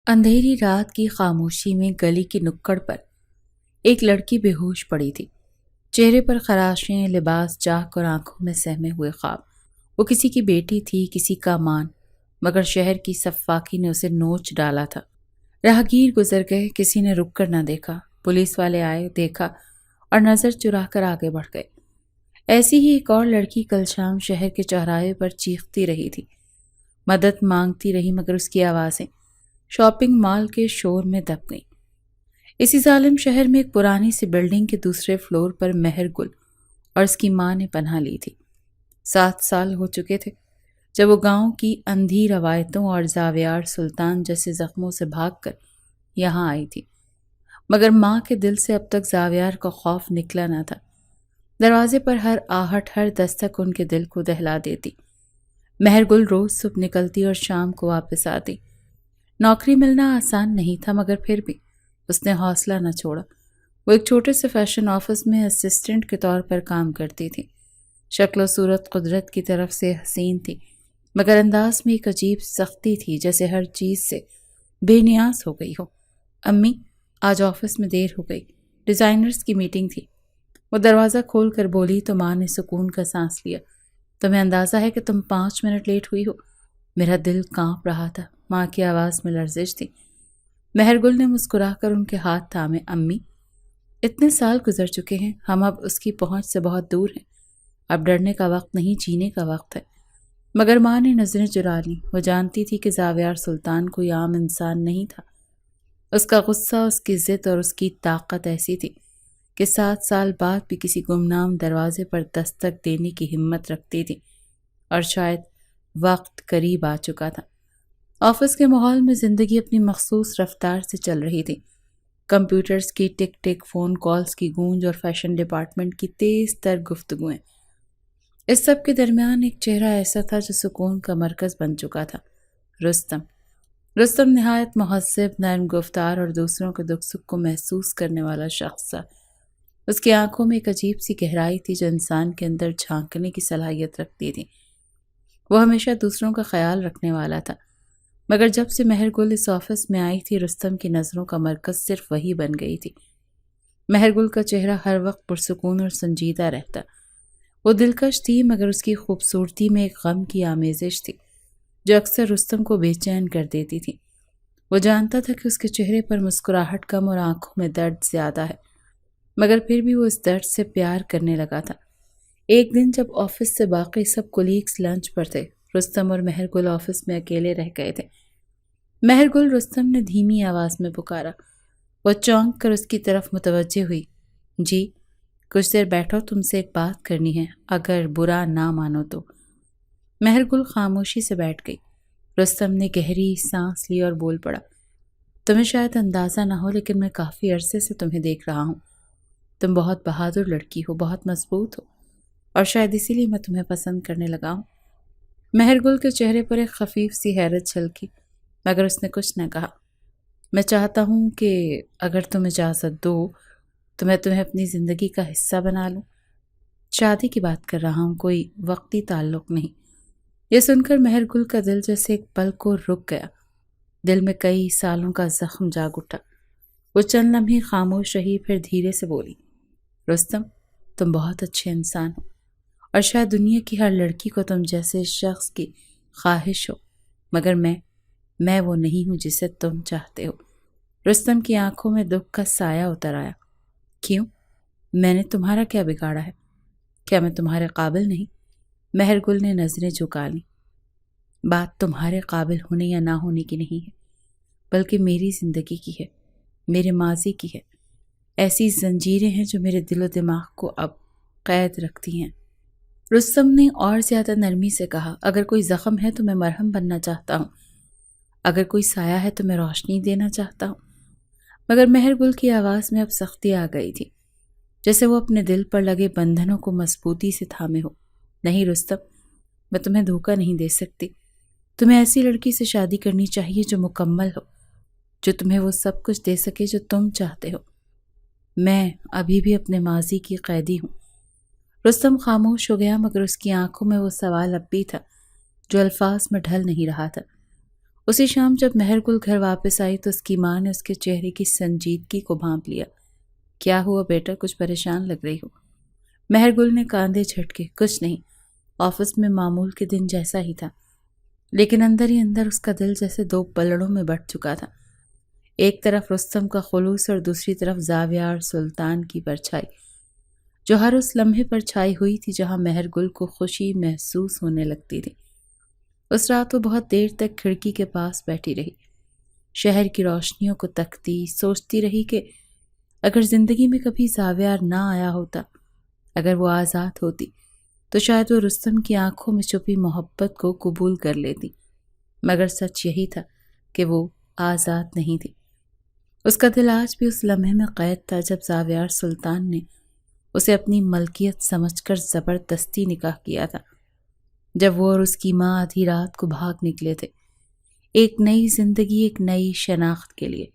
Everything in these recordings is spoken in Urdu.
اندھیری رات کی خاموشی میں گلی کی نکڑ پر ایک لڑکی بے ہوش پڑی تھی۔ چہرے پر خراشیں، لباس چاک اور آنکھوں میں سہمے ہوئے خواب۔ وہ کسی کی بیٹی تھی، کسی کا مان، مگر شہر کی سفاکی نے اسے نوچ ڈالا تھا۔ راہگیر گزر گئے، کسی نے رک کر نہ دیکھا۔ پولیس والے آئے، دیکھا اور نظر چرا کر آگے بڑھ گئے۔ ایسی ہی ایک اور لڑکی کل شام شہر کے چوراہے پر چیختی رہی تھی، مدد مانگتی رہی، مگر اس کی آوازیں شاپنگ مال کے شور میں دب گئی۔ اسی ظالم شہر میں ایک پرانی سی بلڈنگ کے دوسرے فلور پر مہر گل اور اس کی ماں نے پناہ لی تھی۔ 7 سال ہو چکے تھے جب وہ گاؤں کی اندھی روایتوں اور زاویار سلطان جیسے زخموں سے بھاگ کر یہاں آئی تھی، مگر ماں کے دل سے اب تک زاویار کا خوف نکلا نہ تھا۔ دروازے پر ہر آہٹ، ہر دستک ان کے دل کو دہلا دیتی۔ مہر گل روز صبح نکلتی اور شام کو واپس آتی۔ نوکری ملنا آسان نہیں تھا، مگر پھر بھی اس نے حوصلہ نہ چھوڑا۔ وہ ایک چھوٹے سے فیشن آفس میں اسسٹنٹ کے طور پر کام کرتی تھی۔ شکل و صورت قدرت کی طرف سے حسین تھی، مگر انداز میں ایک عجیب سختی تھی، جیسے ہر چیز سے بے نیاز ہو گئی ہو۔ امی، آج آفس میں دیر ہو گئی، ڈیزائنرز کی میٹنگ تھی۔ وہ دروازہ کھول کر بولی تو ماں نے سکون کا سانس لیا۔ تمہیں اندازہ ہے کہ تم 5 منٹ لیٹ ہوئی ہو؟ میرا دل کانپ رہا تھا، ماں کی آواز میں لرزش تھی۔ مہر گل نے مسکرا کر ان کے ہاتھ تھامے۔ امی، اتنے سال گزر چکے ہیں، ہم اب اس کی پہنچ سے بہت دور ہیں۔ اب ڈرنے کا وقت نہیں، جینے کا وقت ہے۔ مگر ماں نے نظریں چرا لیں۔ وہ جانتی تھی کہ زاویار سلطان کوئی عام انسان نہیں تھا۔ اس کا غصہ، اس کی ضد اور اس کی طاقت ایسی تھی کہ 7 سال بعد بھی کسی گمنام دروازے پر دستک دینے کی ہمت رکھتی تھی، اور شاید وقت قریب آ چکا تھا۔ آفس کے ماحول میں زندگی اپنی مخصوص رفتار سے چل رہی تھی۔ کمپیوٹرز کی ٹک ٹک، فون کالز کی گونج اور فیشن ڈپارٹمنٹ کی تیز تر گفتگویں۔ اس سب کے درمیان ایک چہرہ ایسا تھا جو سکون کا مرکز بن چکا تھا، رستم نہایت مہذب، نرم گفتار اور دوسروں کے دکھ سکھ کو محسوس کرنے والا شخص تھا۔ اس کی آنکھوں میں ایک عجیب سی گہرائی تھی جو انسان کے اندر جھانکنے کی صلاحیت رکھتی تھی۔ وہ ہمیشہ دوسروں کا خیال رکھنے والا تھا، مگر جب سے مہر گل اس آفس میں آئی تھی، رستم کی نظروں کا مرکز صرف وہی بن گئی تھی۔ مہر گل کا چہرہ ہر وقت پرسکون اور سنجیدہ رہتا۔ وہ دلکش تھی، مگر اس کی خوبصورتی میں ایک غم کی آمیزش تھی جو اکثر رستم کو بے چین کر دیتی تھی۔ وہ جانتا تھا کہ اس کے چہرے پر مسکراہٹ کم اور آنکھوں میں درد زیادہ ہے، مگر پھر بھی وہ اس درد سے پیار کرنے لگا تھا۔ ایک دن جب آفس سے باقی سب کولیگز لنچ پر تھے، رستم اور مہر گل آفس میں اکیلے رہ گئے تھے۔ مہر گل، رستم نے دھیمی آواز میں پکارا۔ وہ چونک کر اس کی طرف متوجہ ہوئی۔ جی، کچھ دیر بیٹھو، تم سے ایک بات کرنی ہے، اگر برا نہ مانو تو۔ مہر گل خاموشی سے بیٹھ گئی۔ رستم نے گہری سانس لی اور بول پڑا۔ تمہیں شاید اندازہ نہ ہو، لیکن میں کافی عرصے سے تمہیں دیکھ رہا ہوں۔ تم بہت بہادر لڑکی ہو، بہت مضبوط ہو، اور شاید اسی لیے میں تمہیں پسند کرنے لگا ہوں۔ مہر گل کے چہرے پر ایک خفیف سی حیرت چھلکی، مگر اس نے کچھ نہ کہا۔ میں چاہتا ہوں کہ اگر تم اجازت دو تو میں تمہیں اپنی زندگی کا حصہ بنا لوں۔ شادی کی بات کر رہا ہوں، کوئی وقتی تعلق نہیں۔ یہ سن کر مہر گل کا دل جیسے ایک پل کو رک گیا۔ دل میں کئی سالوں کا زخم جاگ اٹھا۔ وہ چند لمحے خاموش رہی، پھر دھیرے سے بولی، رستم، تم بہت اچھے انسان ہو، اور شاید دنیا کی ہر لڑکی کو تم جیسے شخص کی خواہش ہو، مگر میں وہ نہیں ہوں جسے تم چاہتے ہو۔ رستم کی آنکھوں میں دکھ کا سایہ اتر آیا۔ کیوں؟ میں نے تمہارا کیا بگاڑا ہے؟ کیا میں تمہارے قابل نہیں؟ مہر گل نے نظریں جھکا لیں۔ بات تمہارے قابل ہونے یا نہ ہونے کی نہیں ہے، بلکہ میری زندگی کی ہے، میرے ماضی کی ہے۔ ایسی زنجیریں ہیں جو میرے دل و دماغ کو اب قید رکھتی ہیں۔ رستم نے اور زیادہ نرمی سے کہا، اگر کوئی زخم ہے تو میں مرہم بننا چاہتا ہوں، اگر کوئی سایہ ہے تو میں روشنی دینا چاہتا ہوں۔ مگر مہر گل کی آواز میں اب سختی آ گئی تھی، جیسے وہ اپنے دل پر لگے بندھنوں کو مضبوطی سے تھامے ہو۔ نہیں رستم، میں تمہیں دھوکہ نہیں دے سکتی۔ تمہیں ایسی لڑکی سے شادی کرنی چاہیے جو مکمل ہو، جو تمہیں وہ سب کچھ دے سکے جو تم چاہتے ہو۔ میں ابھی بھی اپنے ماضی کی قیدی ہوں۔ رستم خاموش ہو گیا، مگر اس کی آنکھوں میں وہ سوال اب بھی تھا جو الفاظ میں ڈھل نہیں رہا تھا۔ اسی شام جب مہر گل گھر واپس آئی تو اس کی ماں نے اس کے چہرے کی سنجیدگی کو بھانپ لیا۔ کیا ہوا بیٹا، کچھ پریشان لگ رہی ہو؟ مہر گل نے کاندھے جھٹکے۔ کچھ نہیں، آفس میں معمول کے دن جیسا ہی تھا، لیکن اندر ہی اندر اس کا دل جیسے دو پلڑوں میں بٹ چکا تھا۔ ایک طرف رستم کا خلوص اور دوسری طرف زاویار سلطان کی پرچھائی، جو ہر اس لمحے پر چھائی ہوئی تھی جہاں مہر گل کو خوشی محسوس ہونے لگتی تھی۔ اس رات وہ بہت دیر تک کھڑکی کے پاس بیٹھی رہی، شہر کی روشنیوں کو تکتی، سوچتی رہی کہ اگر زندگی میں کبھی زاویار نہ آیا ہوتا، اگر وہ آزاد ہوتی، تو شاید وہ رستم کی آنکھوں میں چھپی محبت کو قبول کر لیتی۔ مگر سچ یہی تھا کہ وہ آزاد نہیں تھی۔ اس کا دل آج بھی اس لمحے میں قید تھا جب زاویار سلطان نے اسے اپنی ملکیت سمجھ کر زبردستی نکاح کیا تھا، جب وہ اور اس کی ماں آدھی رات کو بھاگ نکلے تھے، ایک نئی زندگی، ایک نئی شناخت کے لیے۔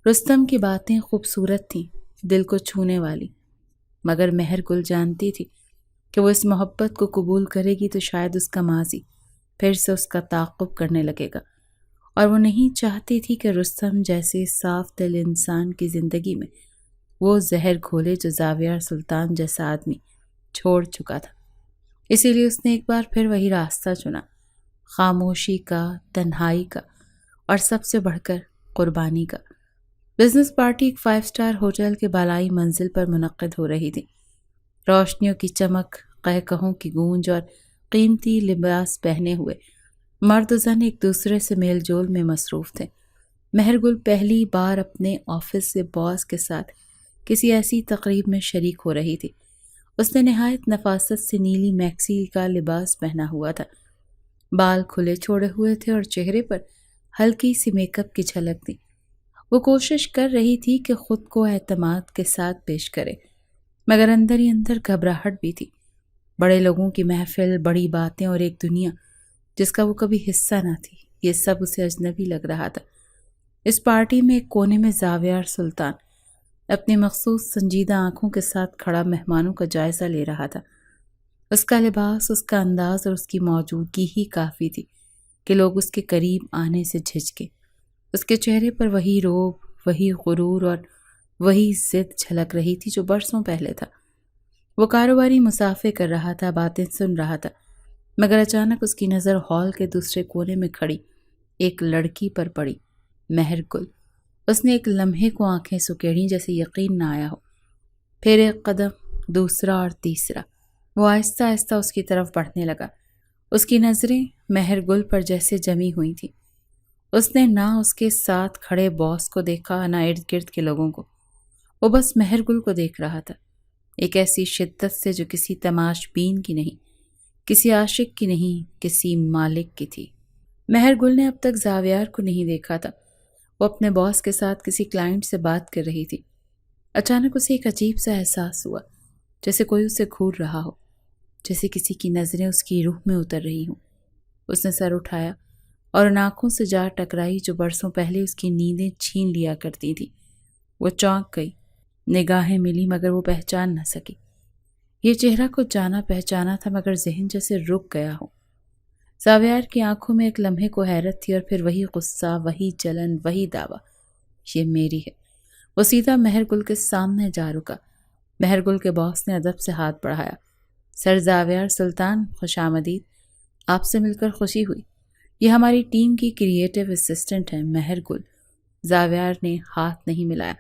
رستم کی باتیں خوبصورت تھیں، دل کو چھونے والی، مگر مہر گل جانتی تھی کہ وہ اس محبت کو قبول کرے گی تو شاید اس کا ماضی پھر سے اس کا تعاقب کرنے لگے گا، اور وہ نہیں چاہتی تھی کہ رستم جیسے صاف دل انسان کی زندگی میں وہ زہر گھولے جو زاویار سلطان جیسا آدمی چھوڑ چکا تھا۔ اسی لیے اس نے ایک بار پھر وہی راستہ چنا، خاموشی کا، تنہائی کا، اور سب سے بڑھ کر قربانی کا۔ بزنس پارٹی ایک 5 اسٹار ہوٹل کے بالائی منزل پر منعقد ہو رہی تھی۔ روشنیوں کی چمک، قہقہوں کی گونج اور قیمتی لباس پہنے ہوئے مرد و زن ایک دوسرے سے میل جول میں مصروف تھے۔ مہر گل پہلی بار اپنے آفس سے باس کے ساتھ کسی ایسی تقریب میں شریک ہو رہی تھی۔ اس نے نہایت نفاست سے نیلی میکسی کا لباس پہنا ہوا تھا، بال کھلے چھوڑے ہوئے تھے اور چہرے پر ہلکی سی میک اپ کی جھلک تھی۔ وہ کوشش کر رہی تھی کہ خود کو اعتماد کے ساتھ پیش کرے، مگر اندر ہی اندر گھبراہٹ بھی تھی۔ بڑے لوگوں کی محفل، بڑی باتیں اور ایک دنیا جس کا وہ کبھی حصہ نہ تھی، یہ سب اسے اجنبی لگ رہا تھا۔ اس پارٹی میں ایک کونے میں زاویار سلطان اپنی مخصوص سنجیدہ آنکھوں کے ساتھ کھڑا مہمانوں کا جائزہ لے رہا تھا۔ اس کا لباس، اس کا انداز اور اس کی موجودگی ہی کافی تھی کہ لوگ اس کے قریب آنے سے جھجکے۔ اس کے چہرے پر وہی روب، وہی غرور اور وہی ضد جھلک رہی تھی جو برسوں پہلے تھا۔ وہ کاروباری مسافے کر رہا تھا، باتیں سن رہا تھا، مگر اچانک اس کی نظر ہال کے دوسرے کونے میں کھڑی ایک لڑکی پر پڑی، مہر گل۔ اس نے ایک لمحے کو آنکھیں سکیڑیں جیسے یقین نہ آیا ہو، پھر ایک قدم، دوسرا اور تیسرا۔ وہ آہستہ آہستہ اس کی طرف بڑھنے لگا۔ اس کی نظریں مہر گل پر جیسے جمی ہوئی تھیں۔ اس نے نہ اس کے ساتھ کھڑے باس کو دیکھا، نہ ارد گرد کے لوگوں کو، وہ بس مہر گل کو دیکھ رہا تھا، ایک ایسی شدت سے جو کسی تماش بین کی نہیں، کسی عاشق کی نہیں، کسی مالک کی تھی۔ مہر گل نے اب تک زاویار کو نہیں دیکھا تھا۔ وہ اپنے باس کے ساتھ کسی کلائنٹ سے بات کر رہی تھی۔ اچانک اسے ایک عجیب سا احساس ہوا، جیسے کوئی اسے گھور رہا ہو، جیسے کسی کی نظریں اس کی روح میں اتر رہی ہوں۔ اس نے سر اٹھایا اور ان آنکھوں سے جا ٹکرائی جو برسوں پہلے اس کی نیندیں چھین لیا کرتی تھی۔ وہ چونک گئی، نگاہیں ملی مگر وہ پہچان نہ سکی۔ یہ چہرہ کو جانا پہچانا تھا مگر ذہن جیسے رک گیا ہو۔ زاویار کی آنکھوں میں ایک لمحے کو حیرت تھی اور پھر وہی غصہ، وہی جلن، وہی دعویٰ، یہ میری ہے۔ وہ سیدھا مہر گل کے سامنے جا رکا۔ مہر گل کے باس نے ادب سے ہاتھ بڑھایا۔ سر زاویار سلطان، خوش آمدید، آپ سے مل کر خوشی ہوئی۔ یہ ہماری ٹیم کی کریٹو اسسٹنٹ ہیں، مہر گل۔ زاویار نے ہاتھ نہیں ملایا،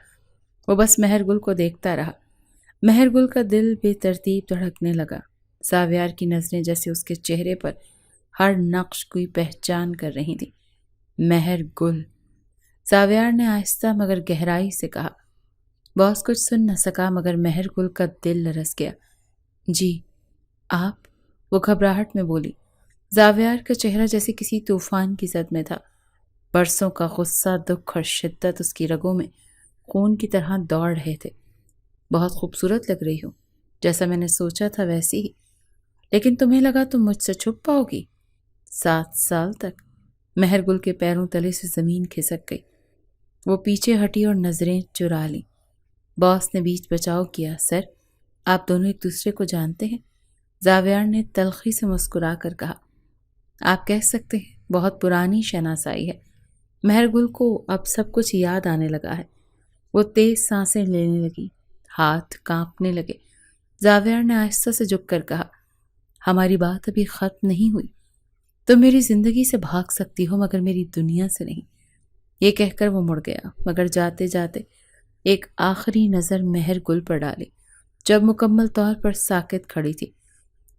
وہ بس مہر گل کو دیکھتا رہا۔ مہر گل کا دل بے ترتیب دھڑکنے لگا۔ زاویار کی نظریں جیسے اس کے چہرے پر ہر نقش کوئی پہچان کر رہی تھی۔ مہر گل، زاویار نے آہستہ مگر گہرائی سے کہا۔ باس کچھ سن نہ سکا مگر مہر گل کا دل لرز گیا۔ جی آپ، وہ گھبراہٹ میں بولی۔ زاویار کا چہرہ جیسے کسی طوفان کی زد میں تھا۔ برسوں کا غصہ، دکھ اور شدت اس کی رگوں میں خون کی طرح دوڑ رہے تھے۔ بہت خوبصورت لگ رہی ہو، جیسا میں نے سوچا تھا ویسی ہی، لیکن تمہیں لگا تم مجھ سے چھپ پاؤ گی؟ 7 سال تک۔ مہر گل کے پیروں تلے سے زمین کھسک گئی۔ وہ پیچھے ہٹی اور نظریں چرا لی۔ باس نے بیچ بچاؤ کیا۔ سر، آپ دونوں ایک دوسرے کو جانتے ہیں؟ زاویار نے تلخی سے مسکرا کر کہا۔ آپ کہہ سکتے ہیں، بہت پرانی شناسائی ہے۔ مہر گل کو اب سب کچھ یاد آنے لگا ہے۔ وہ تیز سانسیں لینے لگی، ہاتھ کانپنے لگے۔ زاویار نے آہستہ سے جھک کر کہا، ہماری بات ابھی ختم نہیں ہوئی۔ تم میری زندگی سے بھاگ سکتی ہو مگر میری دنیا سے نہیں۔ یہ کہہ کر وہ مڑ گیا، مگر جاتے جاتے ایک آخری نظر مہر گل پر ڈالی، جب مکمل طور پر ساکت کھڑی تھی۔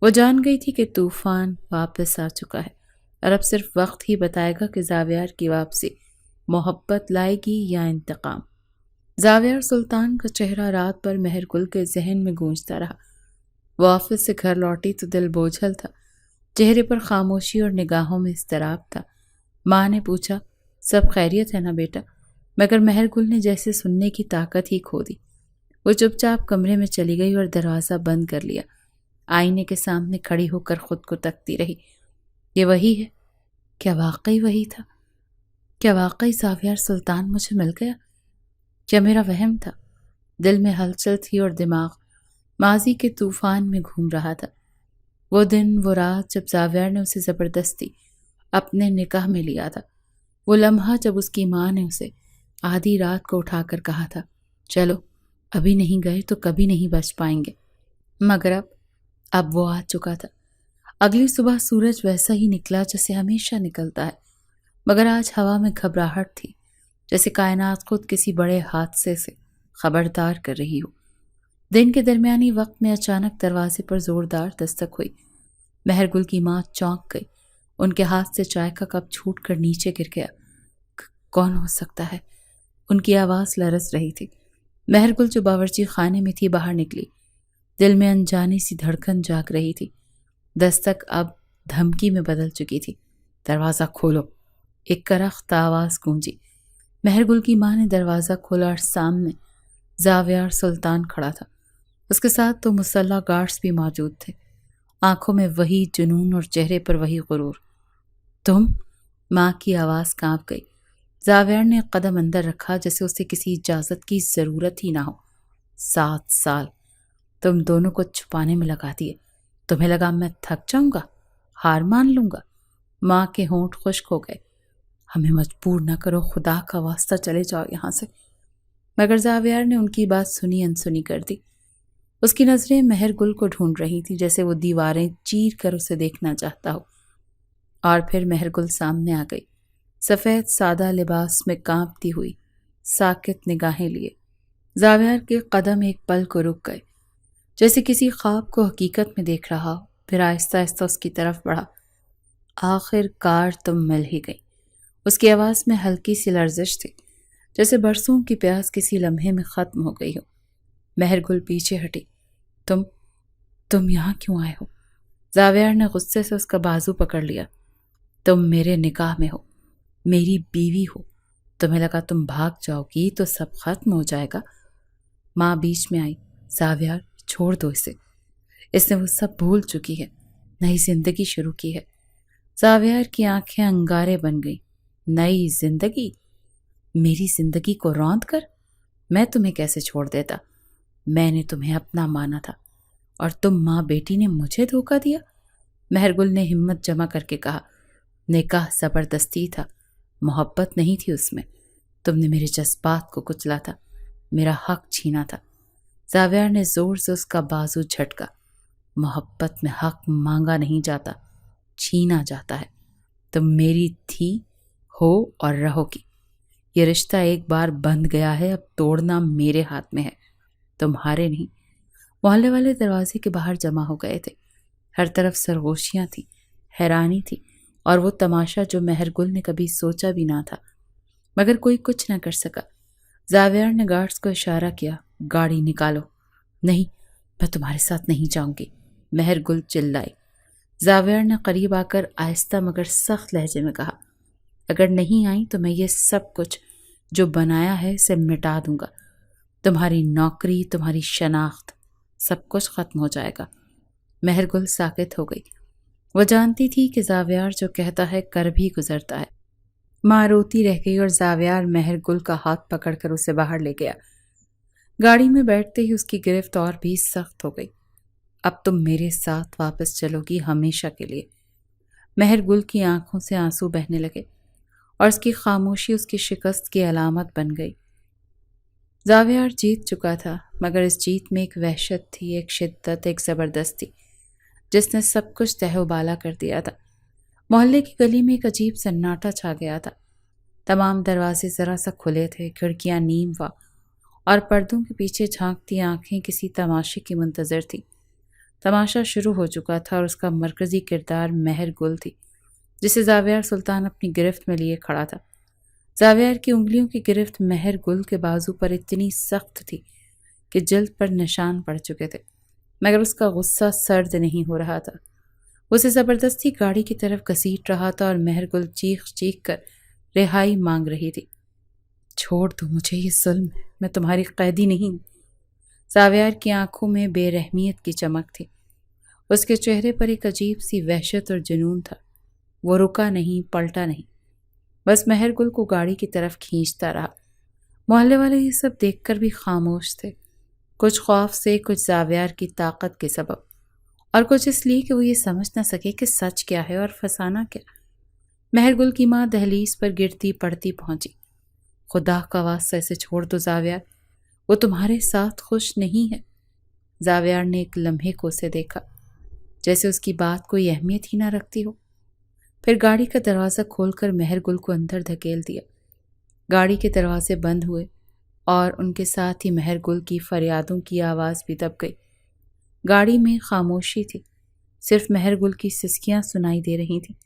وہ جان گئی تھی کہ طوفان واپس آ چکا ہے، اور اب صرف وقت ہی بتائے گا کہ زاویار کی واپسی محبت لائے گی یا انتقام۔ زاویار سلطان کا چہرہ رات بھر مہر گل کے ذہن میں گونجتا رہا۔ وہ آفس سے گھر لوٹی تو دل بوجھل تھا، چہرے پر خاموشی اور نگاہوں میں اضطراب تھا۔ ماں نے پوچھا، سب خیریت ہے نا بیٹا؟ مگر مہر گل نے جیسے سننے کی طاقت ہی کھو دی۔ وہ چپ چاپ کمرے میں چلی گئی اور دروازہ بند کر لیا۔ آئینے کے سامنے کھڑی ہو کر خود کو تکتی رہی۔ یہ وہی ہے؟ کیا واقعی وہی تھا؟ کیا واقعی زاویار سلطان مجھے مل گیا؟ کیا میرا وہم تھا؟ دل میں ہلچل تھی اور دماغ ماضی کے طوفان میں گھوم رہا تھا۔ وہ دن، وہ رات جب زاویار نے اسے زبردستی اپنے نکاح میں لیا تھا، وہ لمحہ جب اس کی ماں نے اسے آدھی رات کو اٹھا کر کہا تھا، چلو ابھی نہیں گئے تو کبھی نہیں بچ پائیں گے۔ مگر اب وہ آ چکا تھا۔ اگلی صبح سورج ویسا ہی نکلا جیسے ہمیشہ نکلتا ہے، مگر آج ہوا میں گھبراہٹ تھی، جیسے کائنات خود کسی بڑے حادثے سے خبردار کر رہی ہو۔ دن کے درمیانی وقت میں اچانک دروازے پر زوردار دستک ہوئی۔ مہر گل کی ماں چونک گئی، ان کے ہاتھ سے چائے کا کپ چھوٹ کر نیچے گر گیا۔ کون ہو سکتا ہے؟ ان کی آواز لرز رہی تھی۔ مہر گل جو باورچی خانے میں تھی باہر نکلی، دل میں انجانی سی دھڑکن جاگ رہی تھی۔ دستک اب دھمکی میں بدل چکی تھی۔ دروازہ کھولو، ایک کرخت آواز گونجی۔ مہر گل کی ماں نے دروازہ کھولا اور سامنے زاویار سلطان کھڑا تھا۔ اس کے ساتھ دو مسلح گارڈز بھی موجود تھے، آنکھوں میں وہی جنون اور چہرے پر وہی غرور۔ تم؟ ماں کی آواز کانپ گئی۔ زاویار نے ایک قدم اندر رکھا جیسے اسے کسی اجازت کی ضرورت ہی نہ ہو۔ 7 سال تم دونوں کو چھپانے میں لگا دیے۔ تمہیں لگا میں تھک جاؤں گا، ہار مان لوں گا؟ ماں کے ہونٹ خشک ہو گئے۔ ہمیں مجبور نہ کرو، خدا کا واسطہ چلے جاؤ یہاں سے۔ مگر زاویار نے ان کی بات سنی انسنی کر دی۔ اس کی نظریں مہر گل کو ڈھونڈ رہی تھی، جیسے وہ دیواریں چیر کر اسے دیکھنا چاہتا ہو۔ اور پھر مہر گل سامنے آ گئی، سفید سادہ لباس میں کانپتی ہوئی، ساکت نگاہیں لیے۔ زاویار کے قدم ایک پل کو رک گئے، جیسے کسی خواب کو حقیقت میں دیکھ رہا ہو، پھر آہستہ آہستہ اس کی طرف بڑھا۔ آخر کار تم مل ہی گئی۔ اس کی آواز میں ہلکی سی لرزش تھی، جیسے برسوں کی پیاس کسی لمحے میں ختم ہو گئی ہو۔ مہر گل پیچھے ہٹی۔ تم یہاں کیوں آئے ہو؟ زاویار نے غصے سے اس کا بازو پکڑ لیا۔ تم میرے نکاح میں ہو، میری بیوی ہو۔ تمہیں لگا تم بھاگ جاؤ گی تو سب ختم ہو جائے گا؟ ماں بیچ میں آئی۔ زاویار چھوڑ دو اسے، اس نے وہ سب بھول چکی ہے، نئی زندگی شروع کی ہے۔ زاویار کی آنکھیں انگارے بن گئیں۔ نئی زندگی؟ میری زندگی کو روند کر؟ میں تمہیں کیسے چھوڑ دیتا؟ میں نے تمہیں اپنا مانا تھا، اور تم ماں بیٹی نے مجھے دھوکہ دیا؟ مہر گل نے ہمت جمع کر کے کہا، نکاح زبردستی تھا، محبت نہیں تھی اس میں۔ تم نے میرے جذبات کو کچلا تھا، میرا حق چھینا تھا۔ زاویار نے زور سے اس کا بازو جھٹکا۔ محبت میں حق مانگا نہیں جاتا، چھینا جاتا ہے۔ تم میری تھی، ہو اور رہو گی۔ یہ رشتہ ایک بار بند گیا ہے، اب توڑنا میرے ہاتھ میں ہے، تمہارے نہیں۔ محلے والے دروازے کے باہر جمع ہو گئے تھے، ہر طرف سرگوشیاں تھیں، حیرانی تھی، اور وہ تماشا جو مہر گل نے کبھی سوچا بھی نہ تھا، مگر کوئی کچھ نہ کر سکا۔ زاویار نے گارڈز کو اشارہ کیا، گاڑی نکالو۔ نہیں، میں تمہارے ساتھ نہیں جاؤں گی، مہر گل چلائی۔ زاویار نے قریب آ کر آہستہ مگر سخت لہجے میں کہا، اگر نہیں آئی تو میں یہ سب کچھ جو بنایا ہے اسے مٹا دوں گا۔ تمہاری نوکری، تمہاری شناخت، سب کچھ ختم ہو جائے گا۔ مہر گل ساکت ہو گئی۔ وہ جانتی تھی کہ زاویار جو کہتا ہے کر بھی گزرتا ہے۔ ماں روتی رہ گئی اور زاویار مہر گل کا ہاتھ پکڑ کر اسے باہر لے گیا۔ گاڑی میں بیٹھتے ہی اس کی گرفت اور بھی سخت ہو گئی۔ اب تم میرے ساتھ واپس چلو گی، ہمیشہ کے لیے۔ مہر گل کی آنکھوں سے آنسو بہنے لگے، اور اس کی خاموشی اس کی شکست کی علامت بن گئی۔ زاویار جیت چکا تھا، مگر اس جیت میں ایک وحشت تھی، ایک شدت، ایک زبردستی جس نے سب کچھ تہہ و بالا کر دیا تھا۔ محلے کی گلی میں ایک عجیب سناٹا چھا گیا تھا۔ تمام دروازے ذرا سا کھلے تھے، کھڑکیاں نیم وا، اور پردوں کے پیچھے جھانکتی آنکھیں کسی تماشے کی منتظر تھی۔ تماشا شروع ہو چکا تھا اور اس کا مرکزی کردار مہر گل تھی، جسے زاویار سلطان اپنی گرفت میں لیے کھڑا تھا۔ زاویار کی انگلیوں کی گرفت مہر گل کے بازو پر اتنی سخت تھی کہ جلد پر نشان پڑ چکے تھے، مگر اس کا غصہ سرد نہیں ہو رہا تھا۔ اسے زبردستی گاڑی کی طرف گھسیٹ رہا تھا اور مہر گل چیخ چیخ کر رہائی مانگ رہی تھی۔ چھوڑ دو مجھے، یہ ظلم ہے، میں تمہاری قیدی نہیں۔ زاویار کی آنکھوں میں بے رحمیت کی چمک تھی، اس کے چہرے پر ایک عجیب سی وحشت اور جنون تھا۔ وہ رکا نہیں، پلٹا نہیں، بس مہر گل کو گاڑی کی طرف کھینچتا رہا۔ محلے والے یہ سب دیکھ کر بھی خاموش تھے، کچھ خوف سے، کچھ زاویار کی طاقت کے سبب، اور کچھ اس لیے کہ وہ یہ سمجھ نہ سکے کہ سچ کیا ہے اور فسانہ کیا۔ مہر گل کی ماں دہلیز پر گرتی پڑتی پہنچی۔ خدا کا واسطہ اسے چھوڑ دو زاویار، وہ تمہارے ساتھ خوش نہیں ہے۔ زاویار نے ایک لمحے کو اسے دیکھا، جیسے اس کی بات کوئی اہمیت ہی نہ رکھتی ہو، پھر گاڑی کا دروازہ کھول کر مہر گل کو اندر دھکیل دیا۔ گاڑی کے دروازے بند ہوئے اور ان کے ساتھ ہی مہر گل کی فریادوں کی آواز بھی دب گئی۔ گاڑی میں خاموشی تھی، صرف مہر گل کی سسکیاں سنائی دے رہی تھیں،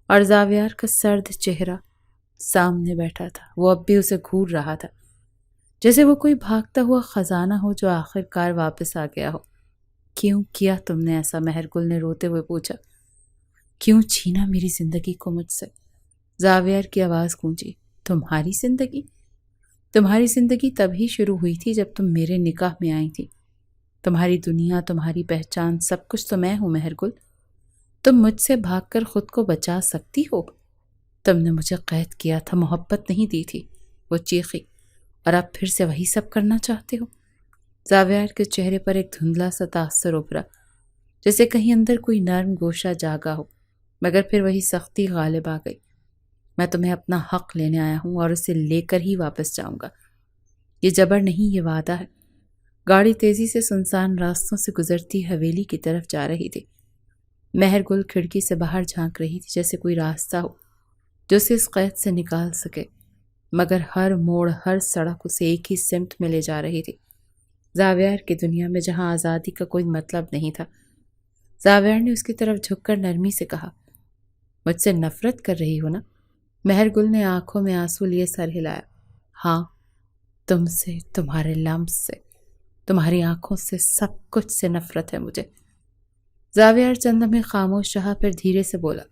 اور زاویار کا سرد چہرہ سامنے بیٹھا تھا۔ وہ اب بھی اسے گھور رہا تھا، جیسے وہ کوئی بھاگتا ہوا خزانہ ہو جو آخر کار واپس آ گیا ہو۔ کیوں کیا تم نے ایسا؟ مہر گل نے روتے ہوئے پوچھا۔ کیوں چھینا میری زندگی کو مجھ سے؟ زاویار کی آواز گونجی۔ تمہاری زندگی؟ تمہاری زندگی تب ہی شروع ہوئی تھی جب تم میرے نکاح میں آئی تھی۔ تمہاری دنیا، تمہاری پہچان، سب کچھ تو میں ہوں مہر گل۔ تم مجھ سے بھاگ کر خود کو بچا سکتی ہو؟ تم نے مجھے قید کیا تھا، محبت نہیں دی تھی۔ وہ چیخی۔ اور اب پھر سے وہی سب کرنا چاہتے ہو؟ زاویار کے چہرے پر ایک دھندلا سا تاثر ابھرا، جیسے کہیں اندر کوئی نرم گوشہ جاگا ہو، مگر پھر وہی سختی غالب آ گئی۔ میں تمہیں اپنا حق لینے آیا ہوں اور اسے لے کر ہی واپس جاؤں گا۔ یہ جبر نہیں، یہ وعدہ ہے۔ گاڑی تیزی سے سنسان راستوں سے گزرتی حویلی کی طرف جا رہی تھی۔ مہر گل کھڑکی سے باہر جھانک رہی تھی، جیسے کوئی راستہ ہو جو اسے اس قید سے نکال سکے، مگر ہر موڑ، ہر سڑک اسے ایک ہی سمت میں لے جا رہی تھی، زاویار کی دنیا میں جہاں آزادی کا کوئی مطلب نہیں تھا۔ زاویار نے اس کی طرف جھک کر نرمی سے کہا، مجھ سے نفرت کر رہی ہو نا؟ مہر گل نے آنکھوں میں آنسو لیے سر ہلایا۔ ہاں، تم سے، تمہارے لمس سے، تمہاری آنکھوں سے، سب کچھ سے نفرت ہے مجھے۔ زاویار چند لمحے خاموش رہا، پھر دھیرے سے بولا،